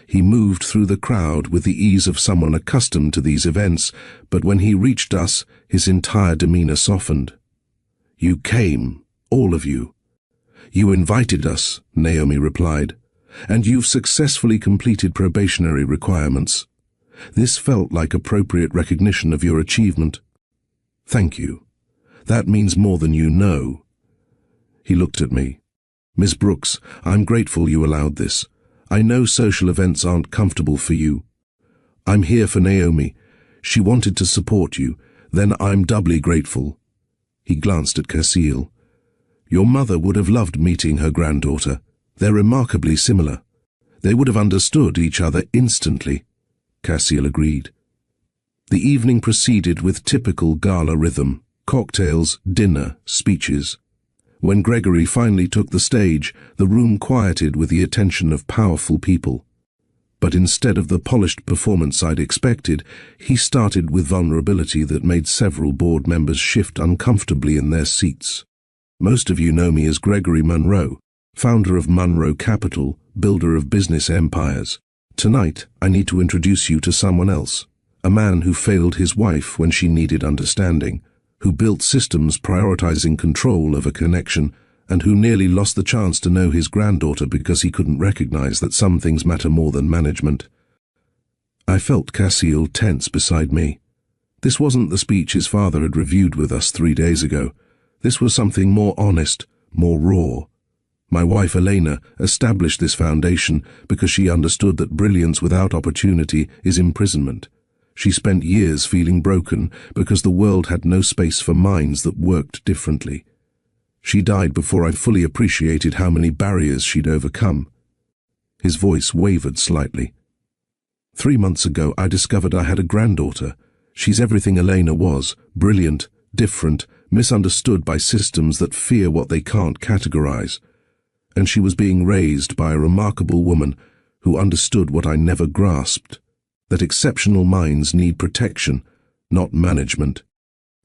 He moved through the crowd with the ease of someone accustomed to these events, but when he reached us, his entire demeanor softened. "You came, all of you. You invited us," Naomi replied, "and you've successfully completed probationary requirements. This felt like appropriate recognition of your achievement. Thank you. That means more than you know." He looked at me. "Miss Brooks, I'm grateful you allowed this. I know social events aren't comfortable for you. I'm here for Naomi. She wanted to support you. Then I'm doubly grateful." He glanced at Cassiel. "Your mother would have loved meeting her granddaughter. They're remarkably similar. They would have understood each other instantly." Cassiel agreed. The evening proceeded with typical gala rhythm: cocktails, dinner, speeches. When Gregory finally took the stage, the room quieted with the attention of powerful people. But instead of the polished performance I'd expected, he started with vulnerability that made several board members shift uncomfortably in their seats. Most of you know me as Gregory Monroe, founder of Monroe Capital, builder of business empires. Tonight, I need to introduce you to someone else, a man who failed his wife when she needed understanding, who built systems prioritizing control over connection, and who nearly lost the chance to know his granddaughter because he couldn't recognize that some things matter more than management. I felt Cassiel tense beside me. This wasn't the speech his father had reviewed with us 3 days ago. This was something more honest, more raw. My wife Elena established this foundation because she understood that brilliance without opportunity is imprisonment. She spent years feeling broken because the world had no space for minds that worked differently. She died before I fully appreciated how many barriers she'd overcome. His voice wavered slightly. 3 months ago, I discovered I had a granddaughter. She's everything Elena was: brilliant, different, misunderstood by systems that fear what they can't categorize. And she was being raised by a remarkable woman who understood what I never grasped: that exceptional minds need protection, not management.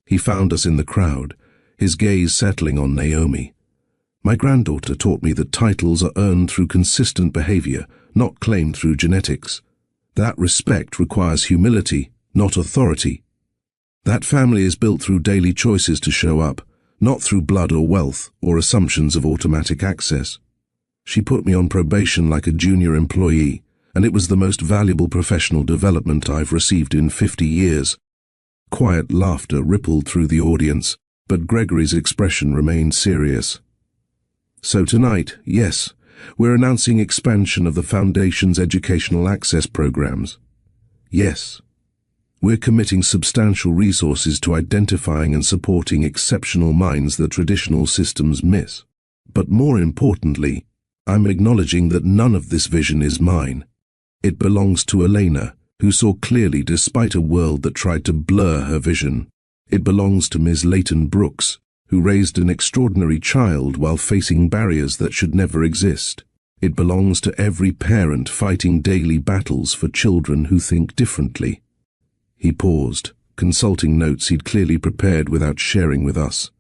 He found us in the crowd, his gaze settling on Naomi. "My granddaughter taught me that titles are earned through consistent behavior, not claimed through genetics. That respect requires humility, not authority. That family is built through daily choices to show up, not through blood or wealth or assumptions of automatic access." She put me on probation like a junior employee, and it was the most valuable professional development I've received in 50 years. Quiet laughter rippled through the audience, but Gregory's expression remained serious. "So tonight, yes, we're announcing expansion of the Foundation's educational access programs. Yes, we're committing substantial resources to identifying and supporting exceptional minds that traditional systems miss. But more importantly, I'm acknowledging that none of this vision is mine. It belongs to Elena, who saw clearly despite a world that tried to blur her vision. It belongs to Ms. Leighton Brooks, who raised an extraordinary child while facing barriers that should never exist. It belongs to every parent fighting daily battles for children who think differently." He paused, consulting notes he'd clearly prepared without sharing with us.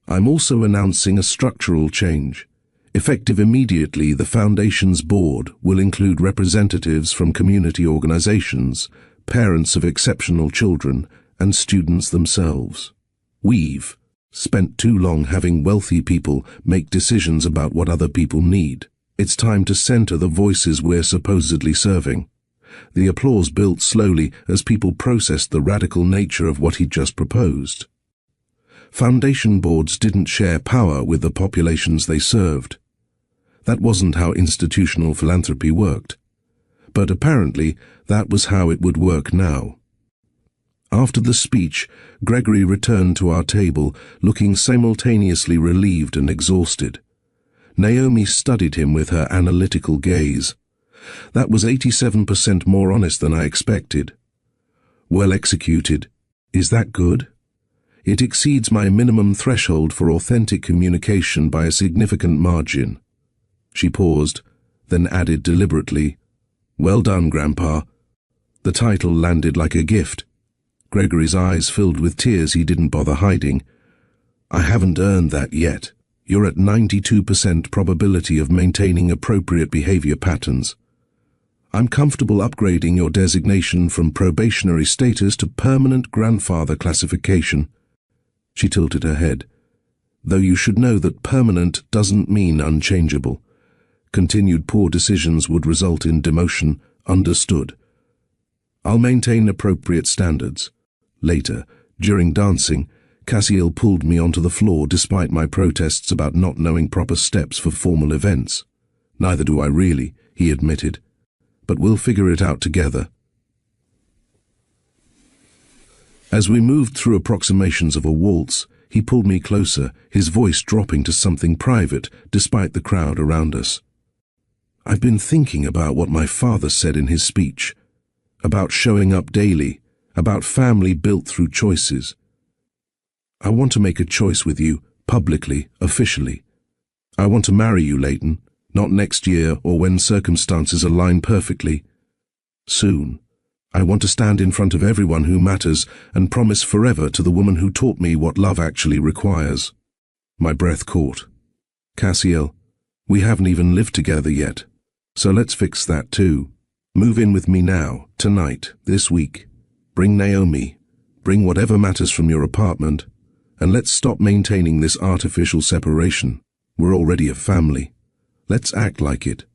"I'm also announcing a structural change. Effective immediately, the Foundation's board will include representatives from community organizations, parents of exceptional children, and students themselves. We've spent too long having wealthy people make decisions about what other people need. It's time to center the voices we're supposedly serving." The applause built slowly as people processed the radical nature of what he'd just proposed. Foundation boards didn't share power with the populations they served. That wasn't how institutional philanthropy worked. But apparently, that was how it would work now. After the speech, Gregory returned to our table, looking simultaneously relieved and exhausted. Naomi studied him with her analytical gaze. That was 87% more honest than I expected. Well executed. Is that good? It exceeds my minimum threshold for authentic communication by a significant margin. She paused, then added deliberately, Well done, Grandpa. The title landed like a gift. Gregory's eyes filled with tears he didn't bother hiding. I haven't earned that yet. You're at 92% probability of maintaining appropriate behavior patterns. I'm comfortable upgrading your designation from probationary status to permanent grandfather classification. She tilted her head. Though you should know that permanent doesn't mean unchangeable. Continued poor decisions would result in demotion. Understood. I'll maintain appropriate standards. Later, during dancing, Cassiel pulled me onto the floor despite my protests about not knowing proper steps for formal events. Neither do I really, he admitted. But we'll figure it out together. As we moved through approximations of a waltz, he pulled me closer, his voice dropping to something private despite the crowd around us. I've been thinking about what my father said in his speech, about showing up daily, about family built through choices. I want to make a choice with you, publicly, officially. I want to marry you, Leighton, not next year or when circumstances align perfectly. Soon. I want to stand in front of everyone who matters and promise forever to the woman who taught me what love actually requires. My breath caught. Cassiel, we haven't even lived together yet, so let's fix that too. Move in with me now, tonight, this week. Bring Naomi. Bring whatever matters from your apartment. And let's stop maintaining this artificial separation. We're already a family. Let's act like it.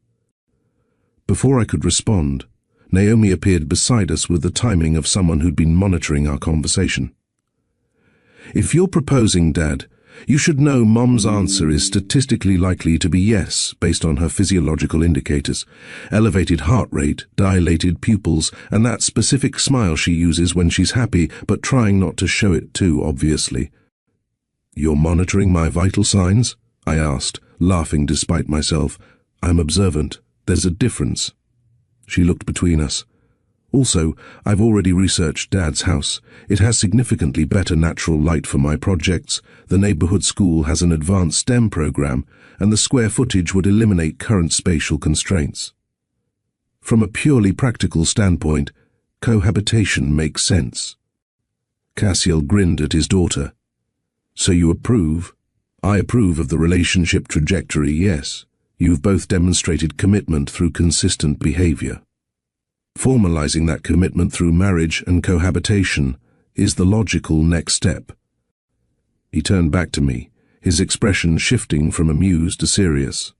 Before I could respond, Naomi appeared beside us with the timing of someone who'd been monitoring our conversation. If you're proposing, Dad, you should know Mom's answer is statistically likely to be yes, based on her physiological indicators, elevated heart rate, dilated pupils, and that specific smile she uses when she's happy, but trying not to show it too obviously. You're monitoring my vital signs? I asked, laughing despite myself. I'm observant. There's a difference. She looked between us. Also, I've already researched Dad's house. It has significantly better natural light for my projects, the neighborhood school has an advanced STEM program, and the square footage would eliminate current spatial constraints. From a purely practical standpoint, cohabitation makes sense. Cassiel grinned at his daughter. So you approve? I approve of the relationship trajectory, yes. You've both demonstrated commitment through consistent behavior. Formalizing that commitment through marriage and cohabitation is the logical next step. He turned back to me, his expression shifting from amused to serious.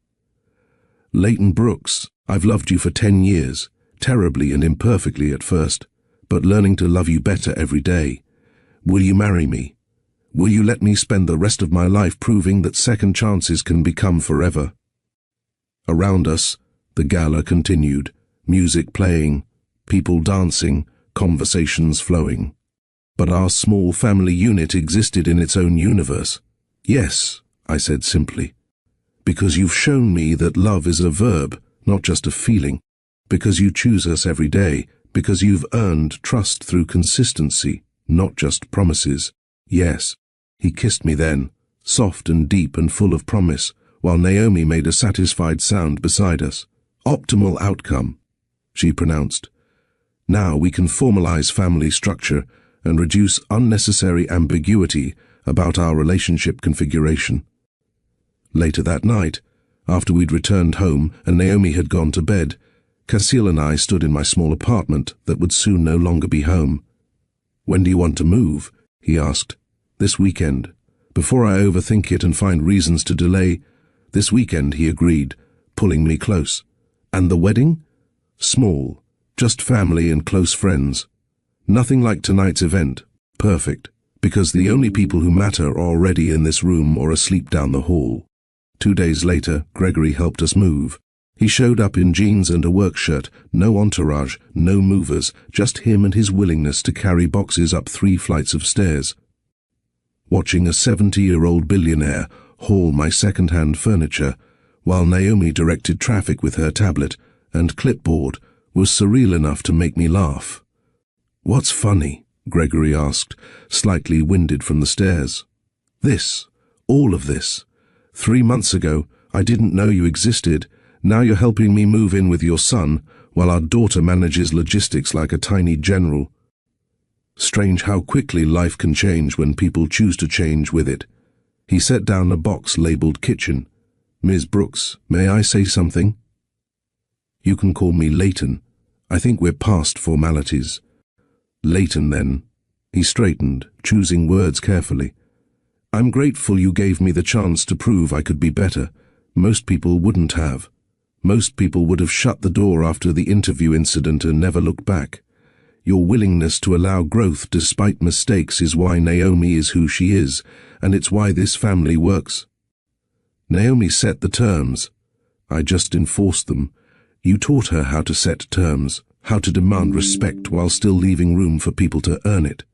Leighton Brooks, I've loved you for 10 years, terribly and imperfectly at first, but learning to love you better every day. Will you marry me? Will you let me spend the rest of my life proving that second chances can become forever? Around us, the gala continued, music playing, people dancing, conversations flowing. But our small family unit existed in its own universe. Yes, I said simply. Because you've shown me that love is a verb, not just a feeling. Because you choose us every day. Because you've earned trust through consistency, not just promises. Yes. He kissed me then, soft and deep and full of promise, while Naomi made a satisfied sound beside us. Optimal outcome, she pronounced. Now we can formalize family structure and reduce unnecessary ambiguity about our relationship configuration. Later that night, after we'd returned home and Naomi had gone to bed, Cassiel and I stood in my small apartment that would soon no longer be home. When do you want to move? He asked. This weekend. Before I overthink it and find reasons to delay. This weekend, he agreed, pulling me close. And the wedding? Small. Just family and close friends. Nothing like tonight's event. Perfect. Because the only people who matter are already in this room or asleep down the hall. 2 days later, Gregory helped us move. He showed up in jeans and a work shirt, no entourage, no movers, just him and his willingness to carry boxes up 3 flights of stairs. Watching a 70-year-old billionaire haul my second-hand furniture, while Naomi directed traffic with her tablet and clipboard, was surreal enough to make me laugh. "What's funny?" Gregory asked, slightly winded from the stairs. "This. All of this. 3 months ago, I didn't know you existed. Now you're helping me move in with your son, while our daughter manages logistics like a tiny general. Strange how quickly life can change when people choose to change with it." He set down a box labeled kitchen. "Ms. Brooks, may I say something?" "You can call me Leighton. I think we're past formalities." "Leighton, then." He straightened, choosing words carefully. "I'm grateful you gave me the chance to prove I could be better. Most people wouldn't have. Most people would have shut the door after the interview incident and never looked back. Your willingness to allow growth despite mistakes is why Naomi is who she is, and it's why this family works." "Naomi set the terms. I just enforced them. You taught her how to set terms, how to demand respect while still leaving room for people to earn it.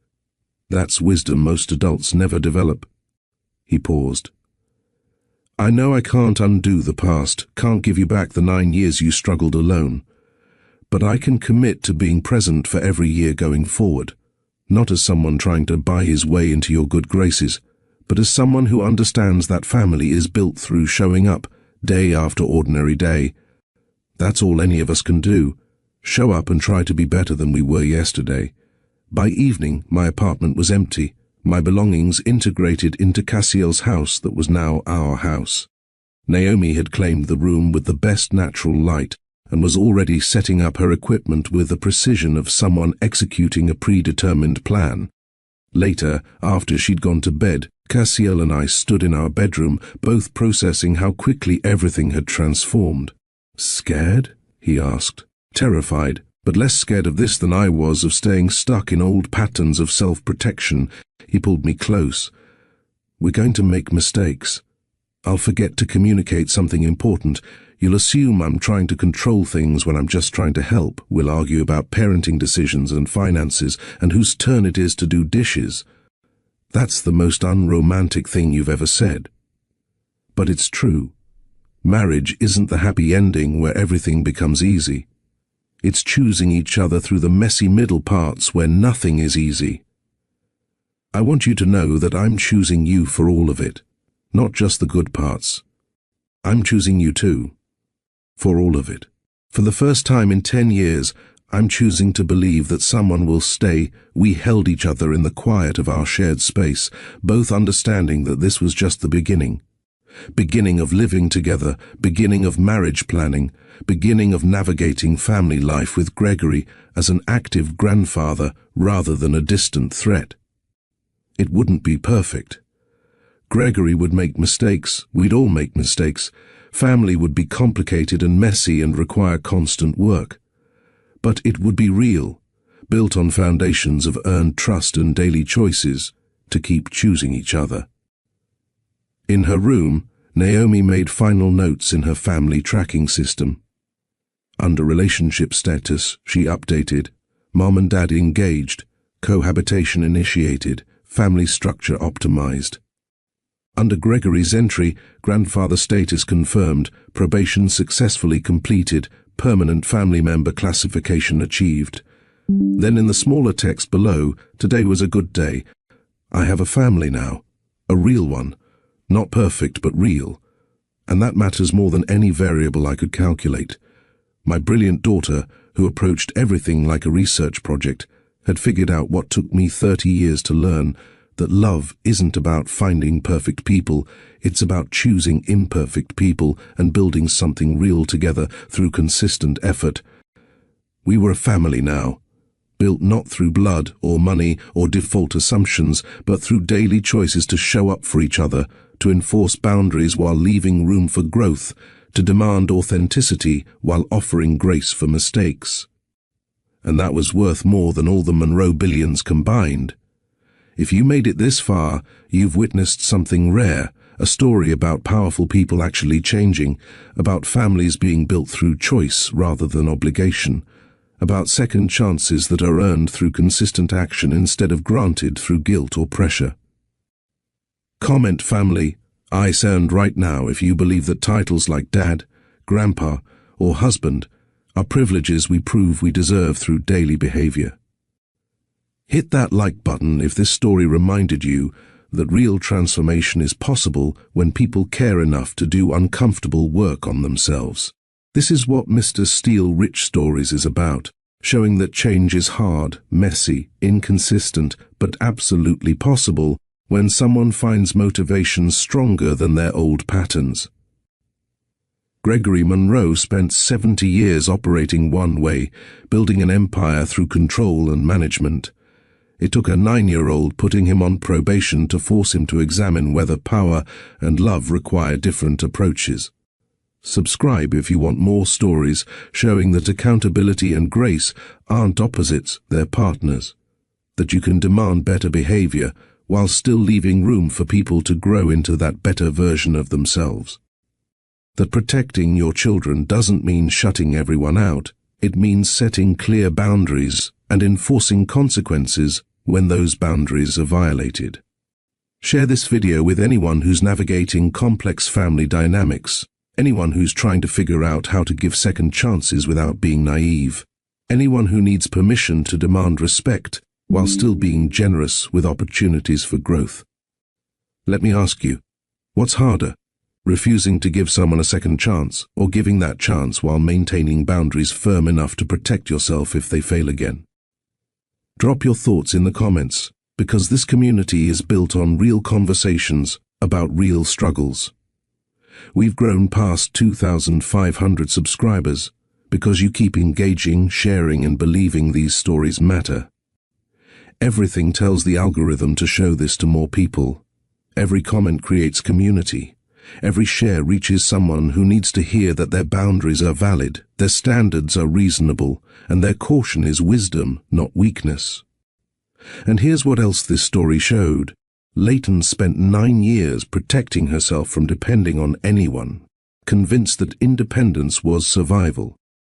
That's wisdom most adults never develop." He paused. "I know I can't undo the past, can't give you back the 9 years you struggled alone. But I can commit to being present for every year going forward, not as someone trying to buy his way into your good graces, but as someone who understands that family is built through showing up, day after ordinary day. That's all any of us can do, show up and try to be better than we were yesterday." By evening, my apartment was empty, my belongings integrated into Cassiel's house that was now our house. Naomi had claimed the room with the best natural light, and was already setting up her equipment with the precision of someone executing a predetermined plan. Later, after she'd gone to bed, Cassiel and I stood in our bedroom, both processing how quickly everything had transformed. "Scared?" he asked. Terrified, but less scared of this than I was of staying stuck in old patterns of self-protection. He pulled me close. "We're going to make mistakes. I'll forget to communicate something important. You'll assume I'm trying to control things when I'm just trying to help. We'll argue about parenting decisions and finances and whose turn it is to do dishes. That's the most unromantic thing you've ever said. But it's true. Marriage isn't the happy ending where everything becomes easy. It's choosing each other through the messy middle parts where nothing is easy. I want you to know that I'm choosing you for all of it, not just the good parts. I'm choosing you too. For all of it. For the first time in 10 years, I'm choosing to believe that someone will stay. We held each other in the quiet of our shared space, both understanding that this was just the beginning. Beginning of living together, beginning of marriage planning, beginning of navigating family life with Gregory as an active grandfather rather than a distant threat. It wouldn't be perfect. Gregory would make mistakes, we'd all make mistakes. Family would be complicated and messy and require constant work. But it would be real, built on foundations of earned trust and daily choices to keep choosing each other. In her room, Naomi made final notes in her family tracking system. Under relationship status, she updated, Mom and Dad engaged, cohabitation initiated, family structure optimized. Under Gregory's entry, grandfather status confirmed, probation successfully completed, permanent family member classification achieved. Then in the smaller text below, today was a good day. I have a family now, a real one, not perfect but real. And that matters more than any variable I could calculate. My brilliant daughter, who approached everything like a research project, had figured out what took me 30 years to learn, that love isn't about finding perfect people, it's about choosing imperfect people and building something real together through consistent effort. We were a family now, built not through blood or money or default assumptions, but through daily choices to show up for each other, to enforce boundaries while leaving room for growth, to demand authenticity while offering grace for mistakes. And that was worth more than all the Monroe billions combined. If you made it this far, you've witnessed something rare, a story about powerful people actually changing, about families being built through choice rather than obligation, about second chances that are earned through consistent action instead of granted through guilt or pressure. Comment, family. I sound right now if you believe that titles like dad, grandpa, or husband are privileges we prove we deserve through daily behavior. Hit that like button if this story reminded you that real transformation is possible when people care enough to do uncomfortable work on themselves. This is what Mr. Steele Rich Stories is about, showing that change is hard, messy, inconsistent, but absolutely possible when someone finds motivation stronger than their old patterns. Gregory Monroe spent 70 years operating one way, building an empire through control and management. It took a 9-year-old putting him on probation to force him to examine whether power and love require different approaches. Subscribe if you want more stories showing that accountability and grace aren't opposites, they're partners. That you can demand better behavior while still leaving room for people to grow into that better version of themselves. That protecting your children doesn't mean shutting everyone out. It means setting clear boundaries and enforcing consequences when those boundaries are violated. Share this video with anyone who's navigating complex family dynamics, anyone who's trying to figure out how to give second chances without being naive, anyone who needs permission to demand respect while still being generous with opportunities for growth. Let me ask you, what's harder? Refusing to give someone a second chance, or giving that chance while maintaining boundaries firm enough to protect yourself if they fail again? Drop your thoughts in the comments, because this community is built on real conversations about real struggles. We've grown past 2,500 subscribers because you keep engaging, sharing, and believing these stories matter. Everything tells the algorithm to show this to more people. Every comment creates community. Every share reaches someone who needs to hear that their boundaries are valid, their standards are reasonable, and their caution is wisdom, not weakness. And here's what else this story showed. Leighton spent 9 years protecting herself from depending on anyone, convinced that independence was survival.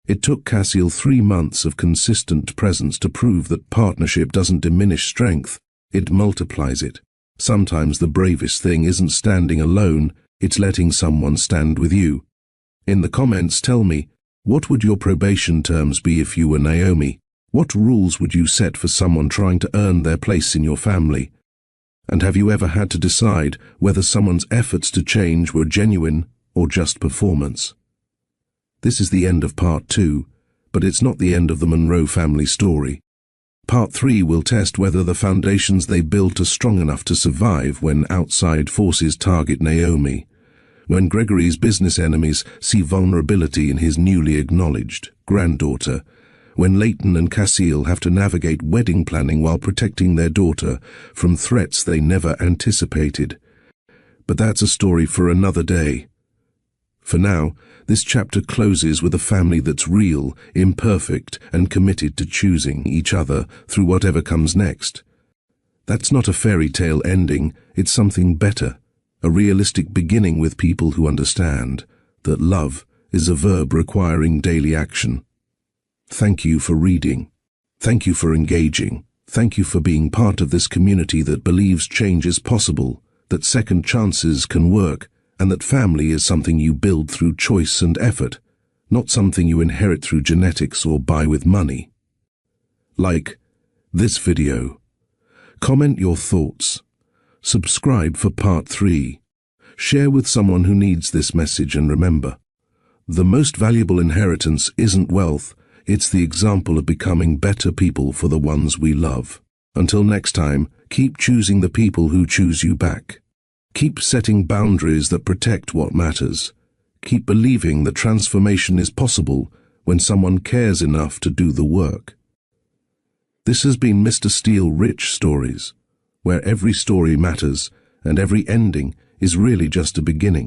It took Cassiel 3 months of consistent presence to prove that partnership doesn't diminish strength, it multiplies it. Sometimes the bravest thing isn't standing alone, it's letting someone stand with you. In the comments, tell me, what would your probation terms be if you were Naomi? What rules would you set for someone trying to earn their place in your family? And have you ever had to decide whether someone's efforts to change were genuine or just performance? This is the end of part 2, but it's not the end of the Monroe family story. Part 3 will test whether the foundations they built are strong enough to survive when outside forces target Naomi, when Gregory's business enemies see vulnerability in his newly acknowledged granddaughter, when Leighton and Cassiel have to navigate wedding planning while protecting their daughter from threats they never anticipated. But that's a story for another day. For now, this chapter closes with a family that's real, imperfect, and committed to choosing each other through whatever comes next. That's not a fairy tale ending, it's something better, a realistic beginning with people who understand that love is a verb requiring daily action. Thank you for reading. Thank you for engaging. Thank you for being part of this community that believes change is possible, that second chances can work, and that family is something you build through choice and effort, not something you inherit through genetics or buy with money. Like this video. Comment your thoughts. Subscribe for part 3. Share with someone who needs this message, and remember, the most valuable inheritance isn't wealth, it's the example of becoming better people for the ones we love. Until next time, keep choosing the people who choose you back. Keep setting boundaries that protect what matters. Keep believing that transformation is possible when someone cares enough to do the work. This has been Mr. Steele Rich Stories, where every story matters and every ending is really just a beginning.